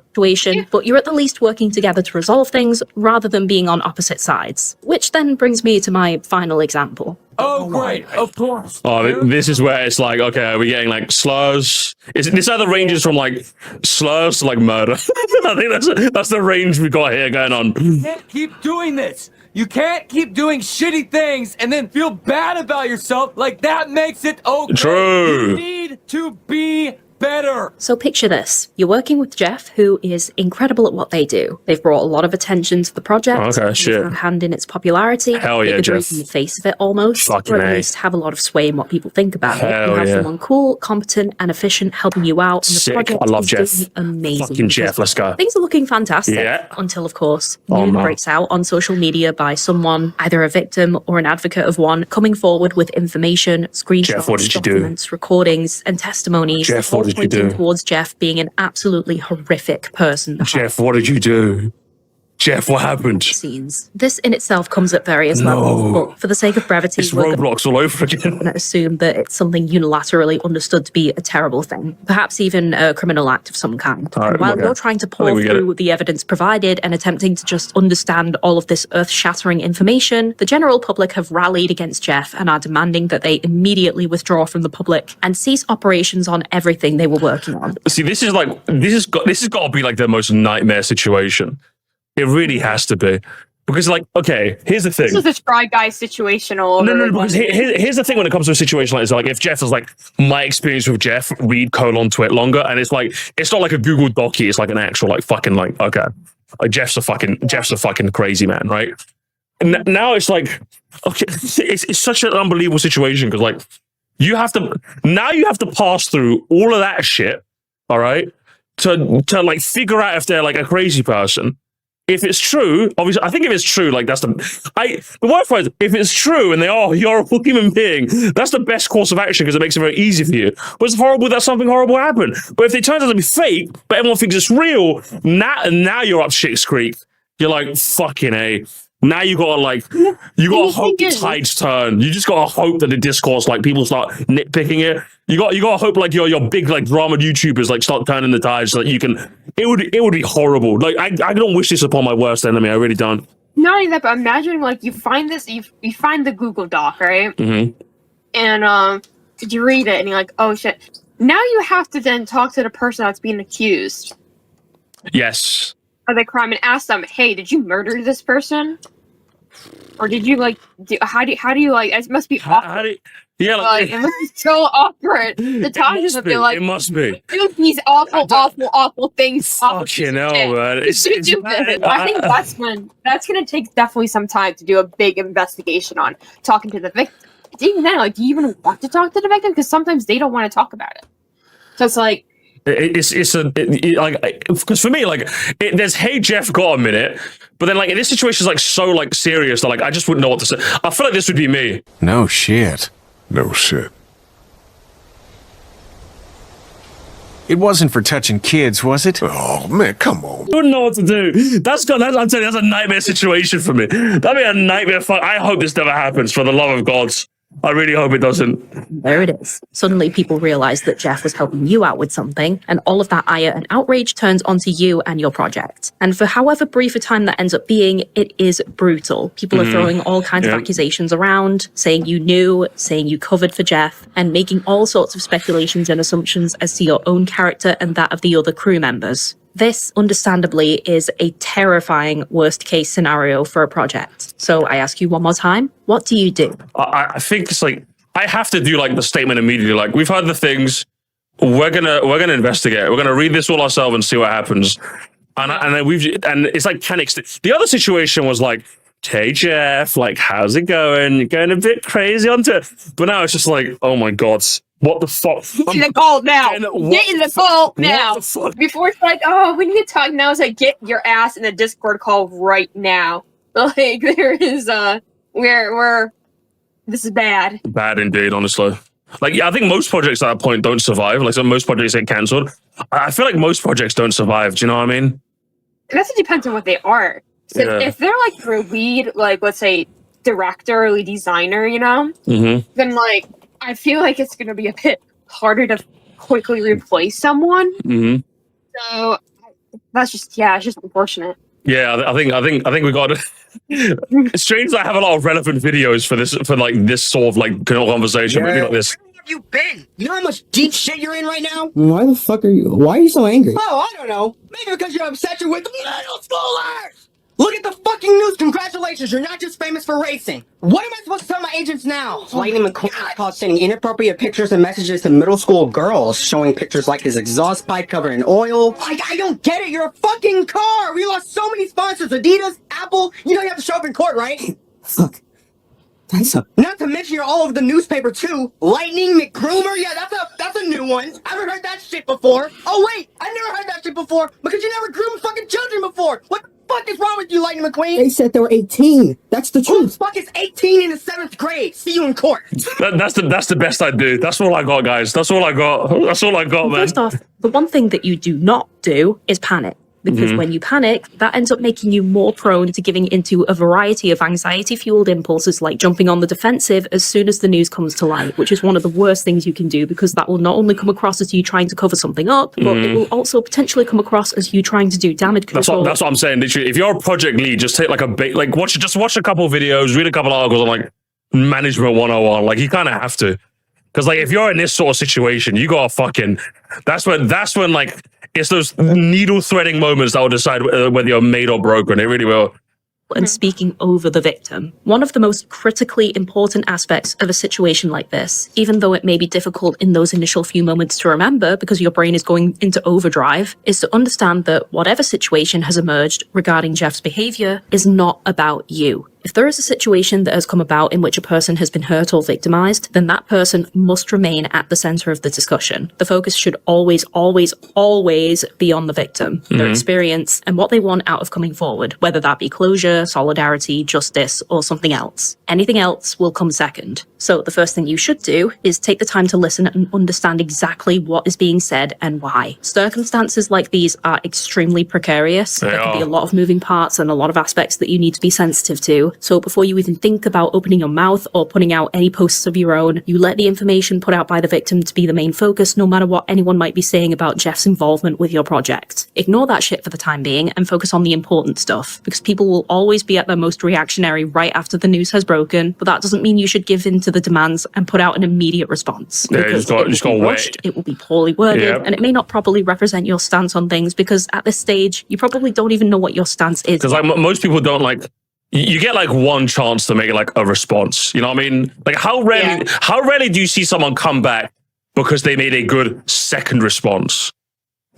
But you're at the least working together to resolve things rather than being on opposite sides. Which then brings me to my final example. Oh, great, of course. Oh, this is where it's like, okay, are we getting like slurs? This either ranges from like slurs to like murder. I think that's the range we got here going on. You can't keep doing this. You can't keep doing shitty things and then feel bad about yourself. Like that makes it okay. True. You need to be better. So picture this. You're working with Jeff, who is incredible at what they do. They've brought a lot of attention to the project. Okay, shit. Had a hand in its popularity. Hell yeah, Jeff. Jeff. In the face of it almost. Fucking or at least have a lot of sway in what people think about it. You have someone cool, competent, and efficient helping you out. And the Sick. project I love is Jeff. doing amazing. Fucking Jeff, let's go. Things are looking fantastic. Yeah. Until, of course, news breaks out on social media by someone, either a victim or an advocate of one, coming forward with information, screenshots, Jeff, what did you do? documents, recordings, and testimonies. Jeff, what did you do? Towards Jeff being an absolutely horrific person. Jeff, what did you do? Jeff, what happened? Scenes. This in itself comes at various levels, but for the sake of brevity, It's Roblox all over again. going to assume that it's something unilaterally understood to be a terrible thing, perhaps even a criminal act of some kind. Right, and while you're trying to pour through the evidence provided and attempting to just understand all of this earth-shattering information, the general public have rallied against Jeff and are demanding that they immediately withdraw from the public and cease operations on everything they were working on. See, this has got to be like the most nightmare situation. It really has to be. Because, like, okay, here's the thing. This is a Try Guy situation all over. No, because here's the thing when it comes to a situation like this. Like, if Jeff is like, my experience with Jeff, read : to it longer, and it's like, it's not like a Google Docie, it's like an actual, like, fucking, like, okay. Jeff's a fucking crazy man, right? And now it's like, okay, it's such an unbelievable situation because like you have to pass through all of that shit, all right, to like figure out if they're like a crazy person. If it's true, obviously, I think if it's true, like the worst part is if it's true and they are a horrible human being, that's the best course of action because it makes it very easy for you. But it's horrible that something horrible happened. But if it turns out to be fake, but everyone thinks it's real, now you're up shit's creek. You're like, fucking A. Now you gotta hope the tides turn. You just gotta hope that the discourse, like people start nitpicking it. You gotta hope like your big like drama YouTubers like start turning the tides so that you can. It would be horrible. Like I don't wish this upon my worst enemy. I really don't. Not only that, but imagine like you find this, you find the Google Doc, right? Mm-hmm. And you read it and you're like, oh shit. Now you have to then talk to the person that's being accused. Yes. Of the crime and ask them, hey, did you murder this person? Or did you like how do you like it must be awkward. It must be so awkward. The time to be like it must be. Do these awful things. Fucking hell, man. It's bad. I think that's gonna take definitely some time to do a big investigation on talking to the victim. Even then, like, do you even want to talk to the victim? Because sometimes they don't want to talk about it. So it's like because for me, like, there's hey Jeff, got a minute, but then like in this situation is like so like serious that like I just wouldn't know what to say. I feel like this would be me. No shit. No shit. It wasn't for touching kids, was it? Oh man, come on. I wouldn't know what to do. I'm telling you, that's a nightmare situation for me. That'd be a nightmare. I hope this never happens. For the love of God. I really hope it doesn't. There it is. Suddenly people realize that Jeff was helping you out with something, and all of that ire and outrage turns onto you and your project. And for however brief a time that ends up being, it is brutal. People are throwing all kinds of accusations around, saying you knew, saying you covered for Jeff, and making all sorts of speculations and assumptions as to your own character and that of the other crew members. This, understandably, is a terrifying worst-case scenario for a project. So I ask you one more time, what do you do? I think it's like, I have to do like the statement immediately. Like, we've heard the things, we're gonna investigate. We're gonna read this all ourselves and see what happens. And then it's like panic. The other situation was like, hey Jeff, like, how's it going? You're going a bit crazy onto it. But now it's just like, oh my God. What the fuck? Get in the call now. Get in the call now. Before it's like, oh, we need to talk now. It's like, get your ass in the Discord call right now. Like, there is where this is bad. Bad indeed, honestly. Like, yeah, I think most projects at that point don't survive. Like, so most projects get cancelled. I feel like most projects don't survive. Do you know what I mean? I guess it depends on what they are. So if they're like your lead, like let's say director or lead designer, you know, then like. I feel like it's going to be a bit harder to quickly replace someone. So that's just, it's just unfortunate. Yeah, I think we got it. It's strange that I have a lot of relevant videos for this sort of like conversation. Maybe like this. Where have you been? You know how much deep shit you're in right now? Why are you so angry? Oh, I don't know. Maybe because you're obsessed with middle schoolers! Look at the fucking news. Congratulations, you're not just famous for racing. What am I supposed to tell my agents now? Lightning McQueen caught sending inappropriate pictures and messages to middle school girls, showing pictures like his exhaust pipe covered in oil. I don't get it. You're a fucking car. We lost so many sponsors. Adidas, Apple. You know you have to show up in court, right? Fuck. Not to mention you're all over the newspaper too. Lightning McGroomer. Yeah, that's a new one. I haven't heard that shit before. Oh wait, I never heard that shit before because you never groomed fucking children before. What the fuck is wrong with you, Lightning McQueen? They said they were 18. That's the truth. Who the fuck is 18 in the 7th grade? See you in court. That's the best I do. That's all I got, guys. That's all I got. That's all I got, man. First off, the one thing that you do not do is panic. Because when you panic, that ends up making you more prone to giving into a variety of anxiety-fueled impulses like jumping on the defensive as soon as the news comes to light, which is one of the worst things you can do because that will not only come across as you trying to cover something up, but it will also potentially come across as you trying to do damage control. That's what I'm saying. Literally, if you're a project lead, just take like watch a couple videos, read a couple articles on like management 101. Like, you kind of have to. Because like if you're in this sort of situation, you gotta fucking. That's when like it's those needle threading moments that will decide whether you're made or broken. It really will. and speaking over the victim. One of the most critically important aspects of a situation like this, even though it may be difficult in those initial few moments to remember because your brain is going into overdrive, is to understand that whatever situation has emerged regarding Jeff's behavior is not about you. If there is a situation that has come about in which a person has been hurt or victimized, then that person must remain at the center of the discussion. The focus should always, always, always be on the victim, their experience, and what they want out of coming forward, whether that be closure, solidarity, justice, or something else. Anything else will come second. So the first thing you should do is take the time to listen and understand exactly what is being said and why. Circumstances like these are extremely precarious. There can be a lot of moving parts and a lot of aspects that you need to be sensitive to. So before you even think about opening your mouth or putting out any posts of your own, you let the information put out by the victim to be the main focus, no matter what anyone might be saying about Jeff's involvement with your project. Ignore that shit for the time being and focus on the important stuff, because people will always be at their most reactionary right after the news has broken, but that doesn't mean you should give in to the demands and put out an immediate response. Yeah, you just gotta wait. It will be poorly worded, and it may not properly represent your stance on things, because at this stage, you probably don't even know what your stance is. Because like most people don't like, you get like one chance to make like a response. You know what I mean? Like how rarely do you see someone come back because they made a good second response?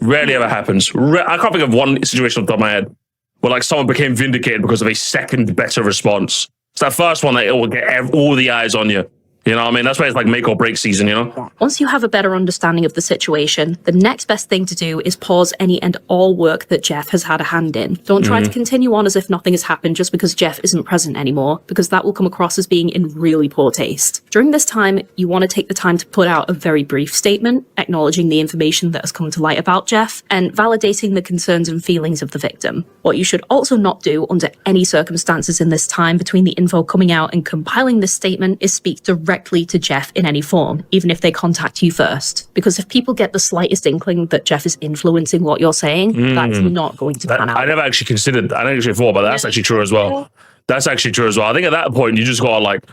Rarely ever happens. I can't think of one situation off the top of my head where like someone became vindicated because of a second better response. It's that first one that it will get all the eyes on you. You know what I mean? That's why it's like make or break season, you know? Once you have a better understanding of the situation, the next best thing to do is pause any and all work that Jeff has had a hand in. Don't try to continue on as if nothing has happened just because Jeff isn't present anymore, because that will come across as being in really poor taste. During this time, you want to take the time to put out a very brief statement, acknowledging the information that has come to light about Jeff, and validating the concerns and feelings of the victim. What you should also not do under any circumstances in this time between the info coming out and compiling this statement is speak directly to Jeff in any form, even if they contact you first. Because if people get the slightest inkling that Jeff is influencing what you're saying, that's not going to pan out. I never actually considered, I never actually thought, but that's actually true as well. That's actually true as well. I think at that point, you just gotta like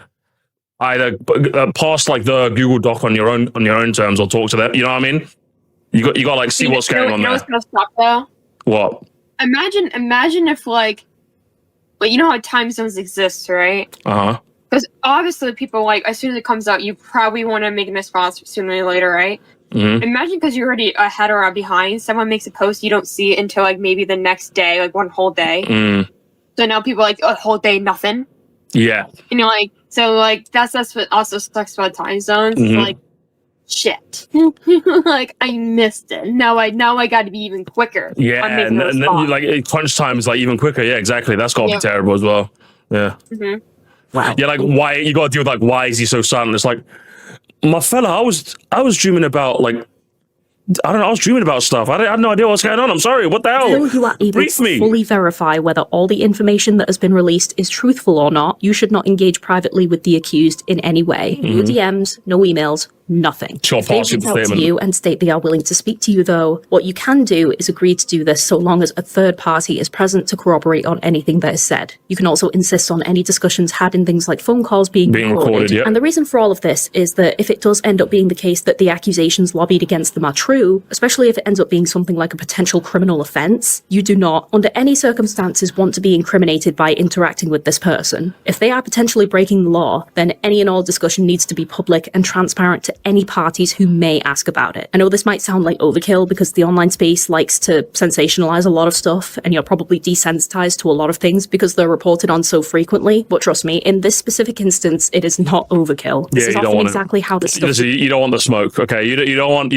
either pass like the Google Doc on your own terms or talk to them. You know what I mean? You got like see what's going on there. What's gonna stop though? What? Imagine if like, well, you know how time zones exist, right? Because obviously people like, as soon as it comes out, you probably want to make a response sooner or later, right? Imagine because you're already ahead or behind, someone makes a post, you don't see it until like maybe the next day, like one whole day. So now people are like, a whole day, nothing. Yeah. And you're like, so like, that's what also sucks about time zones. It's like, shit. Like, I missed it. Now I got to be even quicker. Yeah, and like crunch time is like even quicker. Yeah, exactly. That's got to be terrible as well. Yeah. Wow. Yeah, like why you got to deal with like why is he so silent? It's like, my fella, I was dreaming about like, I don't know, I was dreaming about stuff. I had no idea what's going on. I'm sorry. What the hell? Until you are able to fully verify whether all the information that has been released is truthful or not, you should not engage privately with the accused in any way. No DMs, no emails, nothing. If they reach out to you and state they are willing to speak to you, though, what you can do is agree to do this so long as a third party is present to corroborate on anything that is said. You can also insist on any discussions had in things like phone calls being recorded. And the reason for all of this is that if it does end up being the case that the accusations lobbied against them are true, especially if it ends up being something like a potential criminal offense, you do not, under any circumstances, want to be incriminated by interacting with this person. If they are potentially breaking the law, then any and all discussion needs to be public and transparent to any parties who may ask about it. I know this might sound like overkill because the online space likes to sensationalize a lot of stuff, and you're probably desensitized to a lot of things because they're reported on so frequently, but trust me, in this specific instance, it is not overkill. This is often exactly how this stuff... Listen, you don't want the smoke, okay? You don't want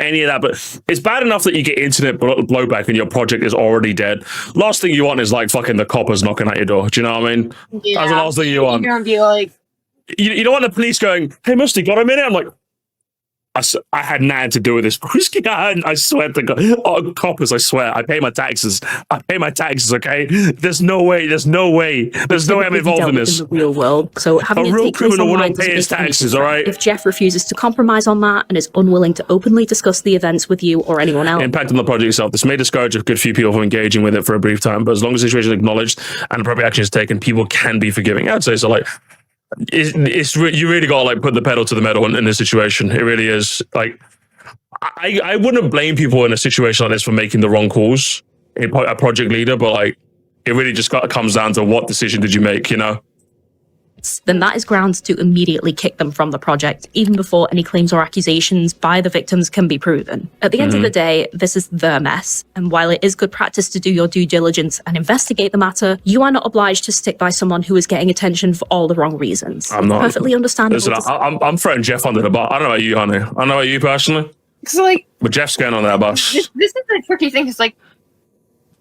any of that, but it's bad enough that you get internet blowback and your project is already dead. Last thing you want is like fucking the coppers knocking at your door. Do you know what I mean? Yeah. That's the last thing you want. You're gonna be like... You don't want the police going, hey, Moresty, got a minute? I'm like, I had nothing to do with this. I swear to God. Oh, coppers, I swear. I pay my taxes. Okay? There's no way I'm involved in this. In the real world. So having a real criminal will not pay his taxes, all right? If Jeff refuses to compromise on that and is unwilling to openly discuss the events with you or anyone else. Impact on the project itself. This may discourage a good few people from engaging with it for a brief time, but as long as the situation is acknowledged and appropriate action is taken, people can be forgiving. I'd say so. Like, you really got to like put the pedal to the metal in this situation. It really is. Like, I wouldn't blame people in a situation like this for making the wrong calls. A project leader, but like, it really just comes down to what decision did you make, you know? Then that is grounds to immediately kick them from the project, even before any claims or accusations by the victims can be proven. At the end of the day, this is their mess, and while it is good practice to do your due diligence and investigate the matter, you are not obliged to stick by someone who is getting attention for all the wrong reasons. I'm not. Perfectly understandable. Listen, I'm throwing Jeff under the bus. I don't know about you, honey. I don't know about you personally. So like, But Jeff's going on that bus. this is the tricky thing. Is like,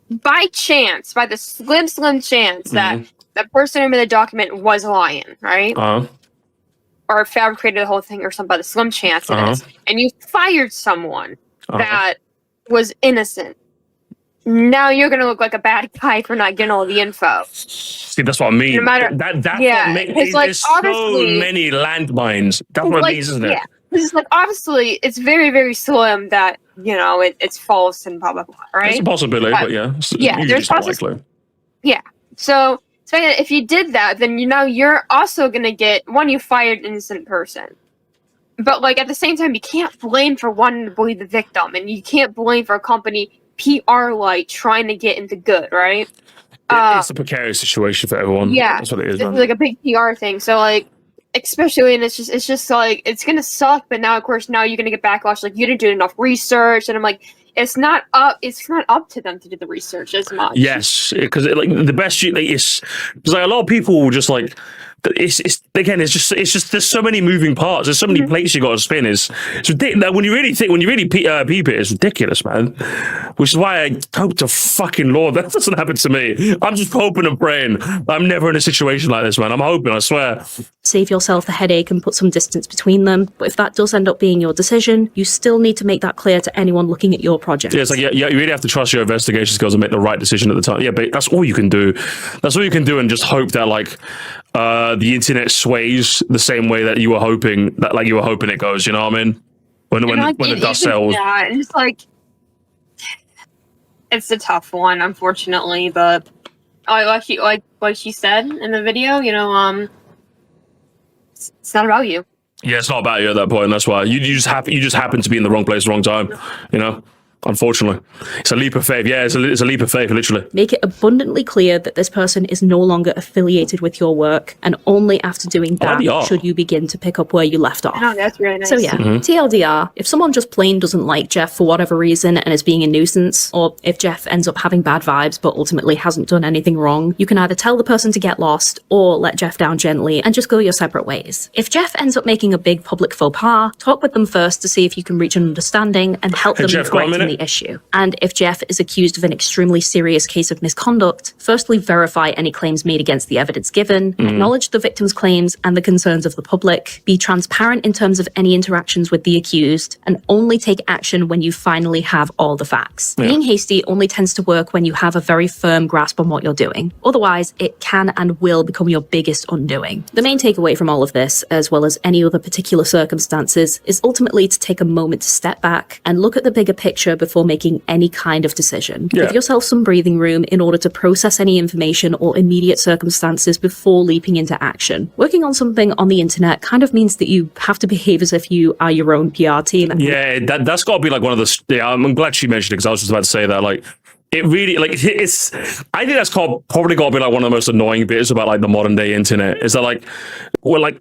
by chance, by the slim chance that the person who made the document was lying, right? Or fabricated the whole thing or something, by the slim chance it is, and you fired someone that was innocent. Now you're gonna look like a bad guy for not getting all the info. See, that's what I mean. No matter, There's like, so many landmines. That's what it means, isn't it? Yeah, it's like obviously it's very, very slim that it's false and blah blah blah. Right? It's a possibility, but yeah, there's possibility. Yeah, so if you did that, then you're also gonna get you fired an innocent person. But like at the same time, you can't blame for wanting to believe the victim, and you can't blame for a company PR light trying to get into good, right? It's a precarious situation for everyone. Yeah, that's what it is. It's like a big PR thing. So like, especially when it's just like it's gonna suck. But now, of course, you're gonna get backlash. Like you didn't do enough research, and I'm like, it's not up to them to do the research as much. Yes, because like the best is because like a lot of people will just like. It's just there's so many moving parts. There's so many plates you got to spin. It's ridiculous. When you really peep it, it's ridiculous, man. Which is why I hope to fucking Lord that doesn't happen to me. I'm just hoping and praying I'm never in a situation like this, man. I'm hoping, I swear. Save yourself the headache and put some distance between them. But if that does end up being your decision, you still need to make that clear to anyone looking at your project. Yeah, it's like you really have to trust your investigation skills and make the right decision at the time. Yeah, but that's all you can do. That's all you can do, and just hope that like the internet sways the same way that you were hoping it goes. You know what I mean? When the dust settles. Yeah, and it's like it's a tough one, unfortunately. But like she said in the video, it's not about you. Yeah, it's not about you at that point. That's why you just happen to be in the wrong place, at the wrong time. Unfortunately, it's a leap of faith. Yeah, it's a leap of faith, literally. Make it abundantly clear that this person is no longer affiliated with your work, and only after doing that should you begin to pick up where you left off. Oh, that's really nice. So yeah, TLDR, if someone just plain doesn't like Jeff for whatever reason and is being a nuisance, or if Jeff ends up having bad vibes but ultimately hasn't done anything wrong, you can either tell the person to get lost or let Jeff down gently and just go your separate ways. If Jeff ends up making a big public faux pas, talk with them first to see if you can reach an understanding and help them correct the issue. And if Jeff is accused of an extremely serious case of misconduct, firstly verify any claims made against the evidence given, acknowledge the victim's claims and the concerns of the public, be transparent in terms of any interactions with the accused, and only take action when you finally have all the facts. Being hasty only tends to work when you have a very firm grasp on what you're doing. Otherwise, it can and will become your biggest undoing. The main takeaway from all of this, as well as any other particular circumstances, is ultimately to take a moment to step back and look at the bigger picture before making any kind of decision. Give yourself some breathing room in order to process any information or immediate circumstances before leaping into action. Working on something on the internet kind of means that you have to behave as if you are your own PR team. Yeah, that's got to be like one of the... Yeah, I'm glad she mentioned it because I was just about to say that. Like, it really, like, it's... I think that's probably got to be like one of the most annoying bits about like the modern day internet is that like, we're like...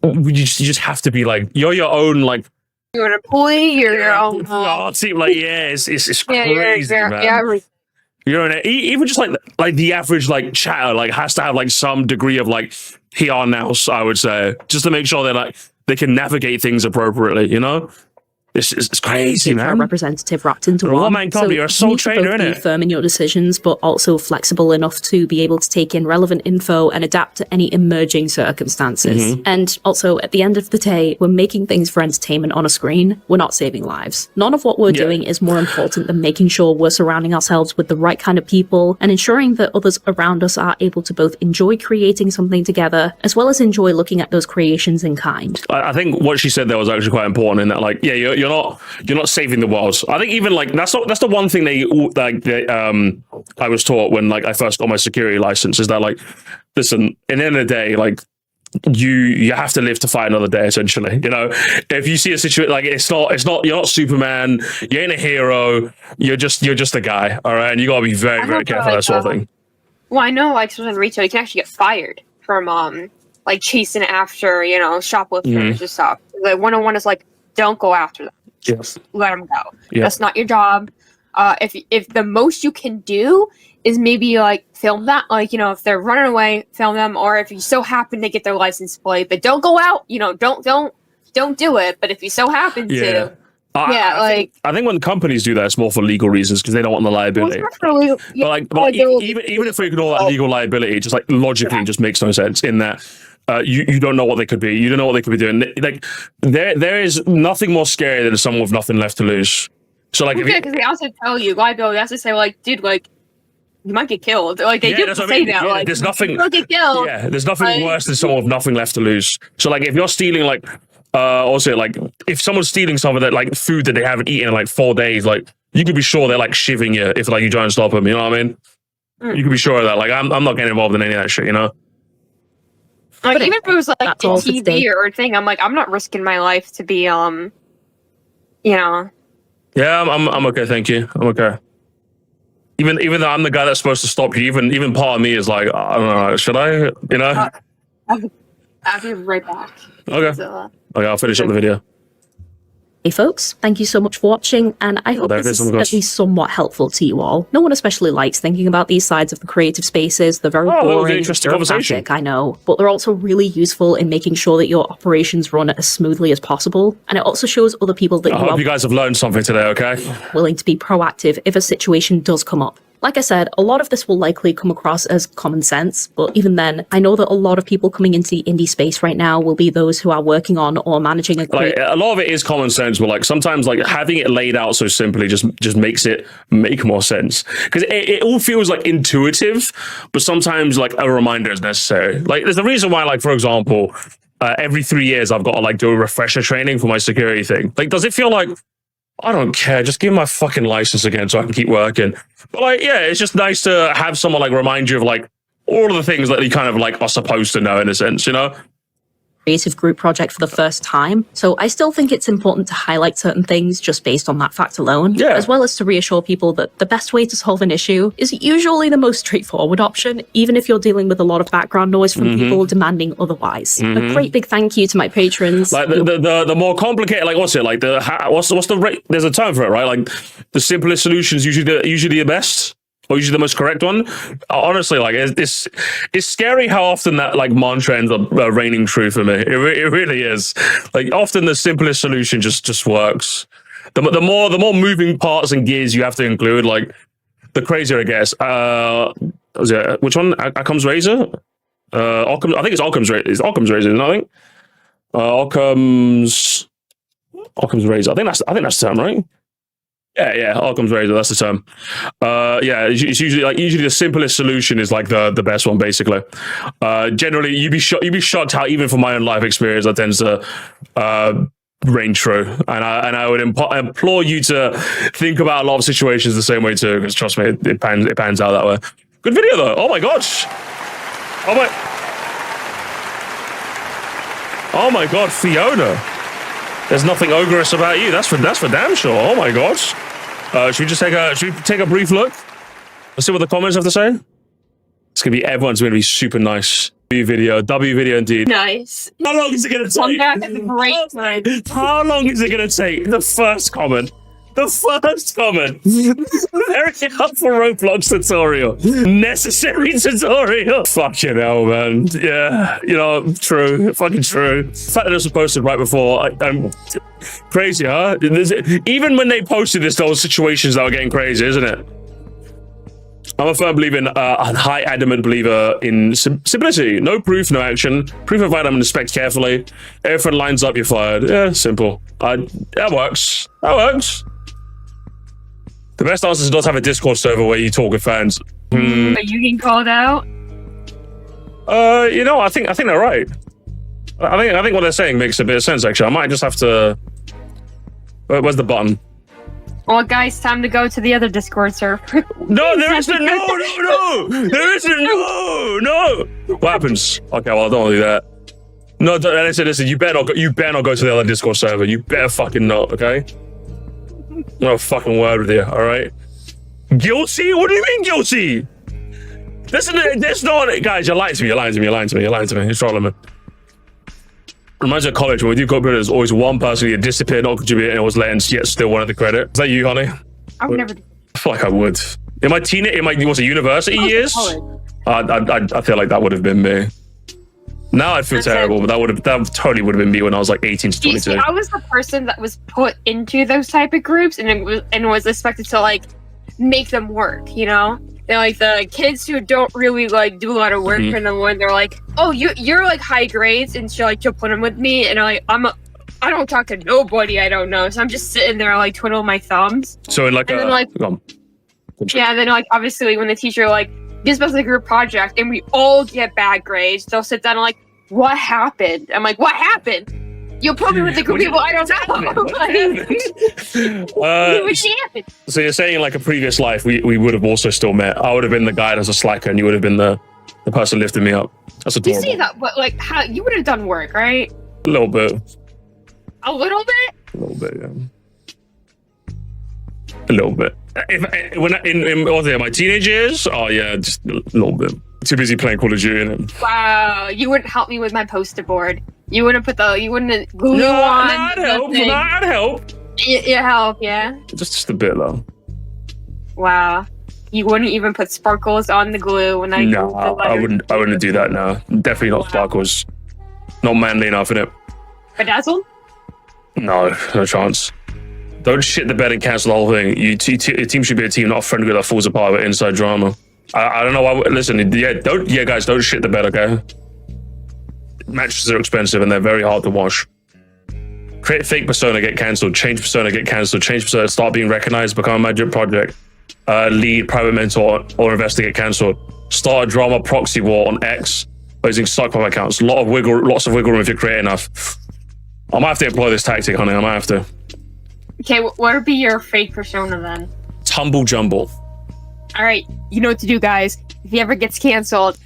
You just have to be like, you're your own like... You're an employee. You're your own. Team, like it's crazy, man. Even just like the average like chatter like has to have like some degree of like PR nous, I would say, just to make sure that like they can navigate things appropriately. It's crazy, man. Representative wrapped into one man company. You're a sole trader, innit? Be firm in your decisions, but also flexible enough to be able to take in relevant info and adapt to any emerging circumstances. And also, at the end of the day, we're making things for entertainment on a screen. We're not saving lives. None of what we're doing is more important than making sure we're surrounding ourselves with the right kind of people and ensuring that others around us are able to both enjoy creating something together as well as enjoy looking at those creations in kind. I think what she said there was actually quite important in that, like, you're not saving the world. I think even like that's the one thing I was taught when like I first got my security license is that like, listen, at the end of the day, like you have to live to fight another day, essentially. You know, if you see a situation like it's not you're not Superman, you ain't a hero, you're just a guy, all right, and you gotta be very, very careful of that sort of thing. Well, I know, like, in retail, you can actually get fired from like chasing after, you know, shoplifters and stuff. The 101 is like, don't go after them. Just let them go. That's not your job. If the most you can do is maybe like film that, like, you know, if they're running away, film them, or if you so happen to get their license plate, but don't go out, you know, don't do it. But if you so happen to, I think when companies do that, it's more for legal reasons because they don't want the liability. But even if we ignore that legal liability, just like logically, just makes no sense in that. You don't know what they could be. You don't know what they could be doing. Like there is nothing more scary than someone with nothing left to lose. So like, because they also tell you liability. They also say like, dude, like you might get killed. Like they do say that. Like there's nothing. You'll get killed. Yeah, there's nothing worse than someone with nothing left to lose. So like, if you're stealing like, also like, if someone's stealing some of that like food that they haven't eaten in like 4 days, like you could be sure they're like shivving you if like you try and stop them. You know what I mean? You can be sure of that. Like I'm not getting involved in any of that shit. You know. Like even if it was like a TV or a thing, I'm like, I'm not risking my life to be, you know. Yeah, I'm okay, thank you. I'm okay. Even though I'm the guy that's supposed to stop you, even part of me is like, I don't know, should I? You know. I'll be right back. Okay. So, okay, I'll finish up the video. Hey folks, thank you so much for watching, and I hope this is at least somewhat helpful to you all. No one especially likes thinking about these sides of the creative spaces. They're very boring, interesting conversation. I know, but they're also really useful in making sure that your operations run as smoothly as possible, and it also shows other people that I hope you guys have learned something today, okay? Willing to be proactive if a situation does come up. Like I said, a lot of this will likely come across as common sense, but even then, I know that a lot of people coming into the indie space right now will be those who are working on or managing a lot of it is common sense, but like sometimes like having it laid out so simply just makes it make more sense. Because it all feels like intuitive, but sometimes like a reminder is necessary. Like there's a reason why, like, for example, every 3 years I've got to like do a refresher training for my security thing. Like, does it feel like, I don't care, just give me my fucking license again so I can keep working? But like, yeah, it's just nice to have someone like remind you of like all of the things that you kind of like are supposed to know in a sense, you know? Creative group project for the first time. So I still think it's important to highlight certain things just based on that fact alone, as well as to reassure people that the best way to solve an issue is usually the most straightforward option, even if you're dealing with a lot of background noise from people demanding otherwise. A great big thank you to my patrons. Like the more complicated, like what's it like what's the rate? There's a term for it, right? Like the simplest solution is usually the best. Or usually the most correct one. Honestly, like it's scary how often that like mantra ends up reigning true for me. It really is. Like often the simplest solution just works. The more moving parts and gears you have to include, like the crazier it gets. Which one? Occam's razor? Occam. I think it's Occam's razor. It's Occam's razor, isn't it? I think. Occam's razor. I think that's the term, right? Yeah, Occam's razor, that's the term. It's usually the simplest solution is like the best one, basically. Generally, you'd be shocked how even from my own life experience that tends to reign true. And I would implore you to think about a lot of situations the same way too, because trust me, it pans out that way. Good video though. Oh my gosh. Oh my god, Fiona. There's nothing ogreous about you. That's for damn sure. Oh my gosh. Should we take a brief look? Let's see what the comments have to say. It's gonna be everyone's gonna be super nice. W video indeed. Nice. How long is it gonna take? Come back at the great time. How long is it gonna take? The first comment. Very up for Roblox tutorial. Necessary tutorial. Fucking hell, man. Yeah, you know, true. Fucking true. The fact that this was posted right before, I'm crazy, huh? Even when they posted this, there were situations that were getting crazy, isn't it? I'm a firm believer in a high adamant believer in simplicity. No proof, no action. Proof of item inspect carefully. Everything lines up, you're fired. Yeah, simple. That works. The best answer is not to have a Discord server where you talk with fans. Are you getting called out? You know, I think they're right. I think what they're saying makes a bit of sense. Actually, I might just have to. Where's the button? Well, guys, time to go to the other Discord server. No, there isn't. No. There isn't. No. What happens? Okay, well, I don't want to do that. No, listen. You better not go to the other Discord server. You better fucking not. Okay. No fucking word with you. All right. Guilty? What do you mean guilty? This not, guys. You're lying to me. It's trolling me. Reminds me of college when we do copy, there's always one person who disappeared, not contributed, and was letting yet still wanted the credit. Is that you, honey? I would never. I feel like I would. In my university years, I feel like that would have been me. Now I'd feel terrible, but that totally would have been me when I was like 18 to 22. See, I was the person that was put into those type of groups, and was expected to like make them work. You know, they're like the kids who don't really like do a lot of work for them. When they're like, "Oh, you're like high grades," and she'll put them with me, and I don't talk to nobody I don't know, so I'm just sitting there like twiddling my thumbs. So in like and then, and then like obviously when the teacher like gives us a group project and we all get bad grades, they'll sit down and like, what happened? I'm like, what happened? You put me with the group people I don't know. What happened? So you're saying like a previous life, we would have also still met. I would have been the guy that's a slacker, and you would have been the person lifting me up. That's adorable. You see that? But like, how you would have done work, right? A little bit. A little bit. A little bit, yeah. A little bit. In my teenage years, oh yeah, just a little bit. Too busy playing Call of Duty. Innit? Wow, you wouldn't help me with my poster board. You wouldn't glue on. I'd help. You help, yeah. Just a bit though. Wow, you wouldn't even put sparkles on the glue when I. No, I wouldn't do that. No, definitely not sparkles. Not manly enough in it. Bedazzled? No chance. Don't shit the bed and cancel the whole thing. Your team should be a team, not a friend group that falls apart with inside drama. I don't know why. Listen, guys, don't shit the bed, okay? Mattresses are expensive and they're very hard to wash. Create fake persona, get cancelled. Change persona, get cancelled. Change persona, start being recognized, become a magic project. Lead, private mentor, or investigate, cancelled. Start a drama proxy war on X using psychopath accounts. Lots of wiggle room if you create enough. I might have to employ this tactic, honey. I might have to. Okay, what would be your fake persona then? Tumble jumble. All right, you know what to do, guys. If he ever gets canceled,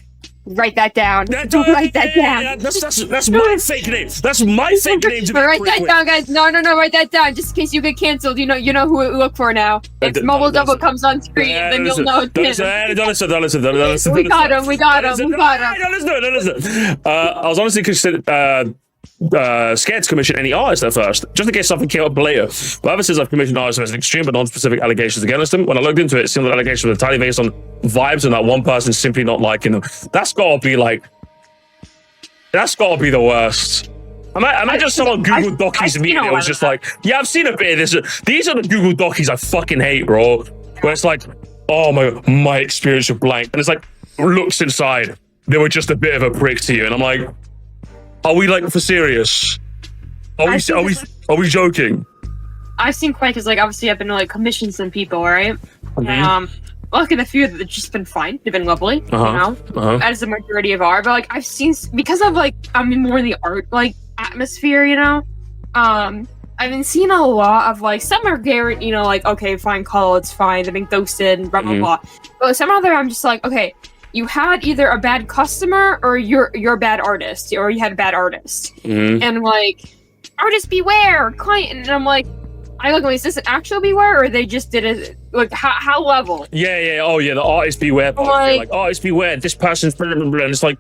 write that down. Write that down. Yeah, that's my fake name. That's my fake name. Write that down, guys. No, write that down. Just in case you get canceled, you know who to look for now. If Mobile Double comes on screen, then you'll know it's him. Don't listen. We got him. Don't listen. I was honestly considered scared to commission any artists at first, just in case something came up later. But ever since I've commissioned artists who has extreme but non-specific allegations against them, when I looked into it, it seemed that allegations were entirely based on vibes and that one person simply not liking them. That's gotta be the worst. Imagine someone Google Docies me and it was just like, yeah, I've seen a bit of this. These are the Google Docies I fucking hate, bro. Where it's like, oh my experience with blank. And it's like, looks inside. They were just a bit of a prick to you. And I'm like, are we like for serious? Are we joking? I've seen quite because like obviously I've been like commissioned some people, right? And look at the few that have just been fine. They've been lovely, as the majority of are. But like I've seen because of like I'm in more in the art like atmosphere, you know. I've been seeing a lot of like some are guaranteed, you know, like okay, fine, call, it's fine. They've been ghosted and blah blah blah. But some other I'm just like okay. You had either a bad customer or you're a bad artist, or you had a bad artist. And like, artist beware, client. And I'm like, is this an actual beware, or they just did it? Like, how level? Yeah. Oh yeah, the artist beware. Like artist beware. This person's blah, blah, blah. And it's like,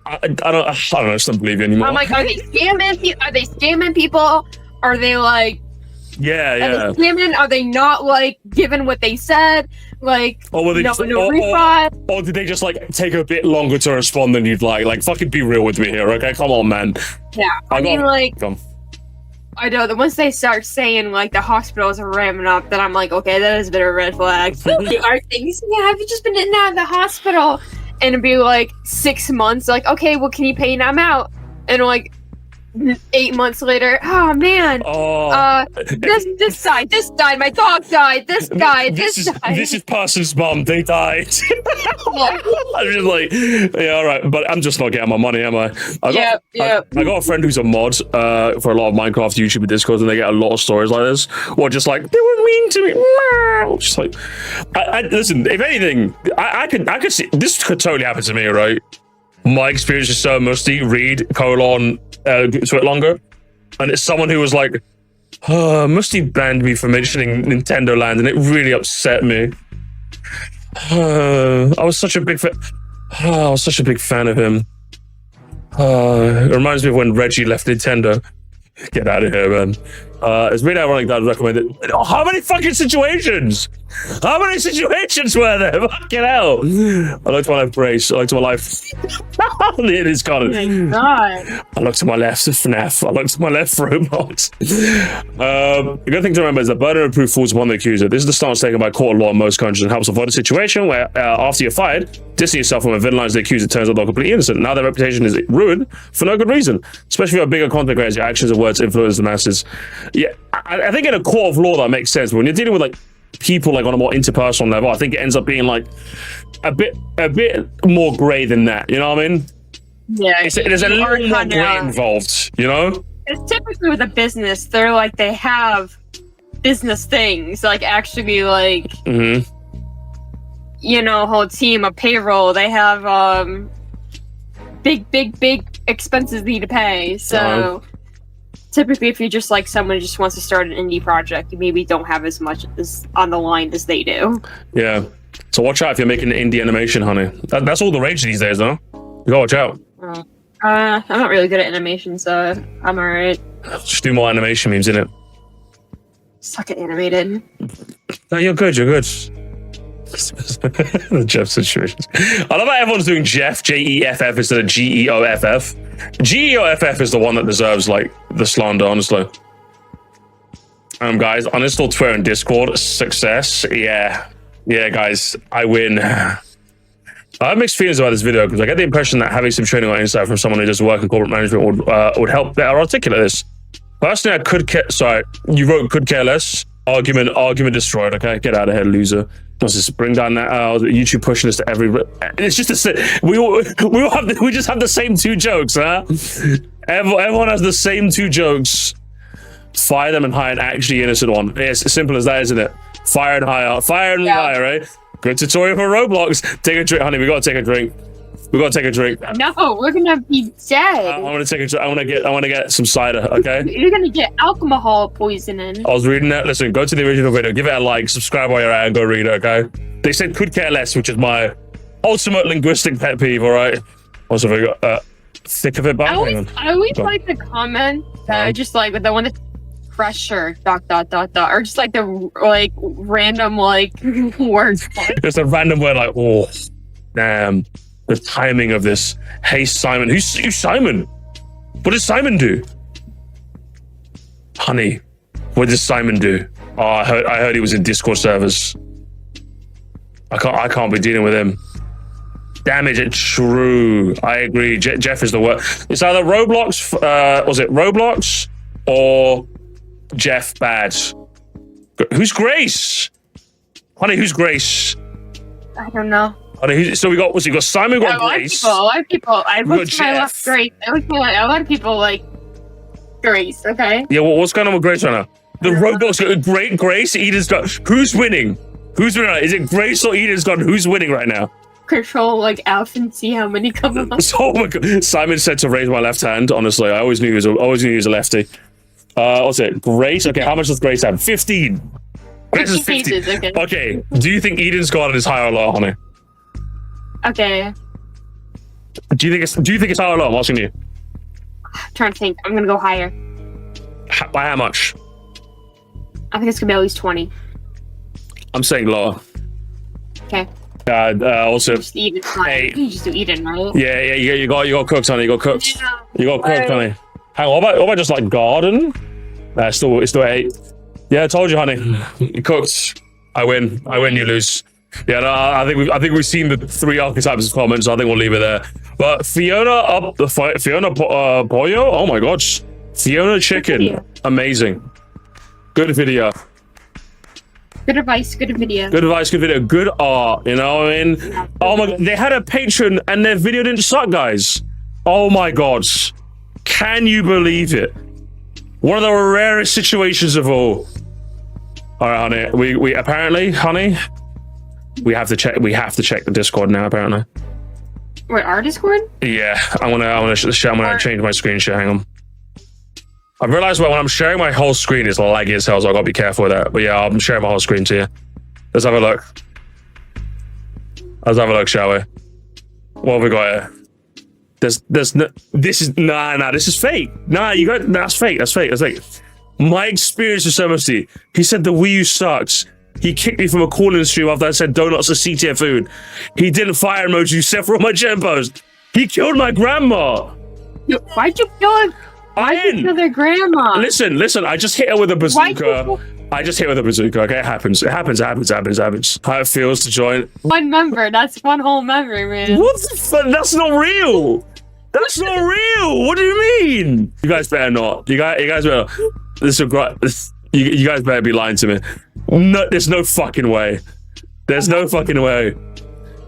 I don't just don't believe you anymore. I'm like, are they scamming people? Are they like? Yeah. Are they scamming? Are they not like giving what they said? Like, or were they or did they just like take a bit longer to respond than you'd like? Like, fucking be real with me here, okay? Come on, man. Yeah, I know that once they start saying like the hospitals are ramming up, then I'm like, okay, that is a bit of a red flag. Are things? Yeah, have you just been in and out of the hospital? And it'd be like 6 months. Like, okay, well, can you pay now? I'm out. And like 8 months later, oh man, this died, my dog died, this died. This is person's mom, they died. I'm just like, yeah, all right, but I'm just not getting my money, am I? I got a friend who's a mod for a lot of Minecraft YouTube and Discord, and they get a lot of stories like this, or just like they were mean to me. Just like, I listen. If anything, I could see this could totally happen to me, right? my experience is so musty. Read /Twitlonger, and it's someone who was like, Musty banned me for mentioning Nintendo Land, and it really upset me. I was such a big fan. I was such a big fan of him. It reminds me of when Reggie left Nintendo. Get out of here, man. It's really ironic that I'd recommend it. How many fucking situations? How many situations were there? Fucking hell. I looked to my left, Brace. I looked to my left. It is kind of. Oh my God. I looked to my left, FNAF. I looked to my left, Roblox. The good thing to remember is that burden of proof falls upon the accuser. This is the stance taken by court of law in most countries and helps avoid a situation where, after you're fired, distance yourself from a villainized the accuser turns out they're completely innocent. Now their reputation is ruined for no good reason. Especially if you have bigger content creators, your actions and words influence the masses. Yeah, I think in a court of law that makes sense. But when you're dealing with like people like on a more interpersonal level, I think it ends up being like a bit more grey than that. You know what I mean? Yeah, There's a little more grey involved. You know? It's typically with a business, they're like they have business things, like actually like you know, whole team, a payroll. They have big expenses they need to pay. So typically, if you're just like someone who just wants to start an indie project, you maybe don't have as much as on the line as they do. Yeah. So watch out if you're making indie animation, honey. That's all the rage these days, though. You gotta watch out. I'm not really good at animation, so I'm alright. Just do more animation memes, innit? Suck at animated. No, you're good. The Jeff situations. I love how everyone's doing Jeff, Jeff, instead of Geoff. Geoff is the one that deserves like the slander, honestly. Guys, uninstall Twitter and Discord. Success. Yeah, guys, I win. I have mixed feelings about this video because I get the impression that having some training or insight from someone who does work in corporate management would help better articulate this. Personally, I could care. Sorry, you wrote could care less. Argument destroyed. Okay, get out of here, loser. Let's just bring down that YouTube pushing us to every. It's just we just have the same two jokes, huh? Everyone has the same two jokes. Fire them and hire an actually innocent one. It's as simple as that, isn't it? Fire and hire, hire, right? Good tutorial for Roblox. Take a drink, honey. We gotta take a drink. No, we're gonna be dead. I want to take a drink. I want to get some cider. Okay. You're gonna get alcohol poisoning. I was reading that. Listen, go to the original video, give it a like, subscribe while you're at, and go read it. Okay. They said could care less, which is my ultimate linguistic pet peeve. All right. Also, we got thick of it. I always like the comment just like with the one that's pressure ... or just like the like random like words. Just a random word like damn. The timing of this. Hey, Simon. Who's Simon? What does Simon do? Honey, what does Simon do? Oh, I heard he was in Discord servers. I can't be dealing with him. Damage it. True. I agree. Jeff is the worst. It's either Roblox. Was it Roblox or Jeff bad? Who's Grace? Honey, who's Grace? I don't know. So we got Simon, we got Grace. A lot of people. I looked to my left, Grace. I looked to my a lot of people like Grace. Okay. Yeah. What's going on with Grace right now? The Roblox got great Grace. Eden's got. Who's winning? Who's winning? Is it Grace or Eden's got? Who's winning right now? Control like Alf and see how many come up. Oh my God. Simon said to raise my left hand. Honestly, I always knew he was a lefty. What's it? Grace. Okay. How much does Grace have? 15. Grace is 15. Okay. Do you think Eden's Garden is higher or lower, honey? Okay. Do you think it's higher or low? I'm asking you. I'm trying to think. I'm gonna go higher. By how much? I think it's gonna be at least 20. I'm saying lower. Okay. Also, just Eden. Hey. You just do Eden, right? Yeah. You got cooked, honey. You got cooked. Yeah. You got cooked, honey. Hang on. What about just like garden? It's still 8. Yeah, I told you, honey. You cooked. I win. You lose. Yeah, no, I think we've seen the 3 archetypes of comments. So I think we'll leave it there. But Fiona Pollo. Oh my gosh, Fiona Chicken, amazing. Good video. Good advice. Good video. Good advice. Good video. Good art. You know what I mean? Oh my God, they had a patron and their video didn't suck, guys. Oh my God, can you believe it? One of the rarest situations of all. All right, honey. We apparently, honey. We have to check the Discord now, apparently. What, our Discord? Yeah, I'm gonna change my screen share. Hang on. I realized when I'm sharing my whole screen, it's laggy as hell, so I gotta be careful with that. But yeah, I'm sharing my whole screen to you. Let's have a look. Let's have a look, shall we? What have we got here? This is fake. That's fake. My experience with Moresty. He said the Wii U sucks. He kicked me from a call-in stream after I said donuts are C-tier food. He didn't fire emoji except for all my gen posts. He killed my grandma. Why'd you kill him? Why'd you kill their grandma? Listen. I just hit her with a bazooka. Okay, it happens. How it feels to join. One member. That's one whole member, man. What the fuck? That's not real. That's not real. What do you mean? You guys better not. You guys better. You guys better be lying to me. No, there's no fucking way. There's no fucking way.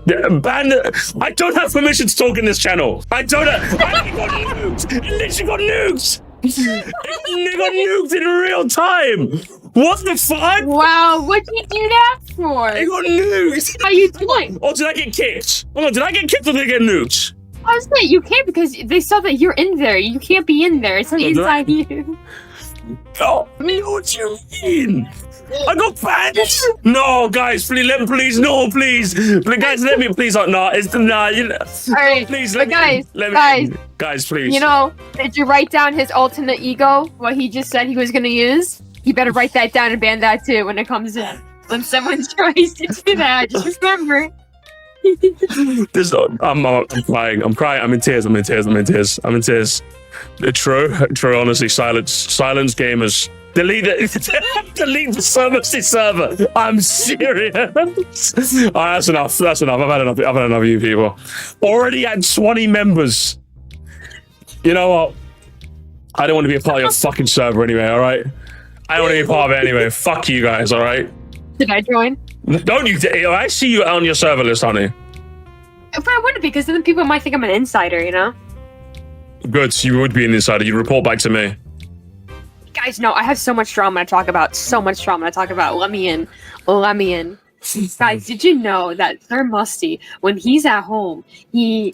I don't have permission to talk in this channel. I got nuked. It literally got nuked. It got nuked in real time. What the fuck? Wow, what'd you do that for? It got nuked. How you doing? Or did I get kicked? Hold on, did I get kicked or did I get nuked? I was saying you can't because they saw that you're in there. You can't be in there. It's inside you. Oh, what you mean? I got banned. No, guys, please, guys, let me, please. No, it's nah. You know, all right, please, but guys, please. You know, did you write down his alternate ego? What he just said he was gonna use? You better write that down and ban that too when it comes in. When someone tries to do that, just remember. I'm crying. I'm in tears. True. Honestly, silence gamers. Delete the server. I'm serious. Alright, that's enough. I've had enough of you people. Already had 20 members. You know what? I don't want to be a part of your fucking server anyway, alright? I don't want to be a part of it anyway. Fuck you guys, alright? Did I join? Don't you dare. I see you on your server list, honey. If I wouldn't, because then people might think I'm an insider, you know? Good, so you would be an insider. You'd report back to me. Guys, no, I have so much drama to talk about. Let me in. Guys, did you know that Sir Musty, when he's at home, he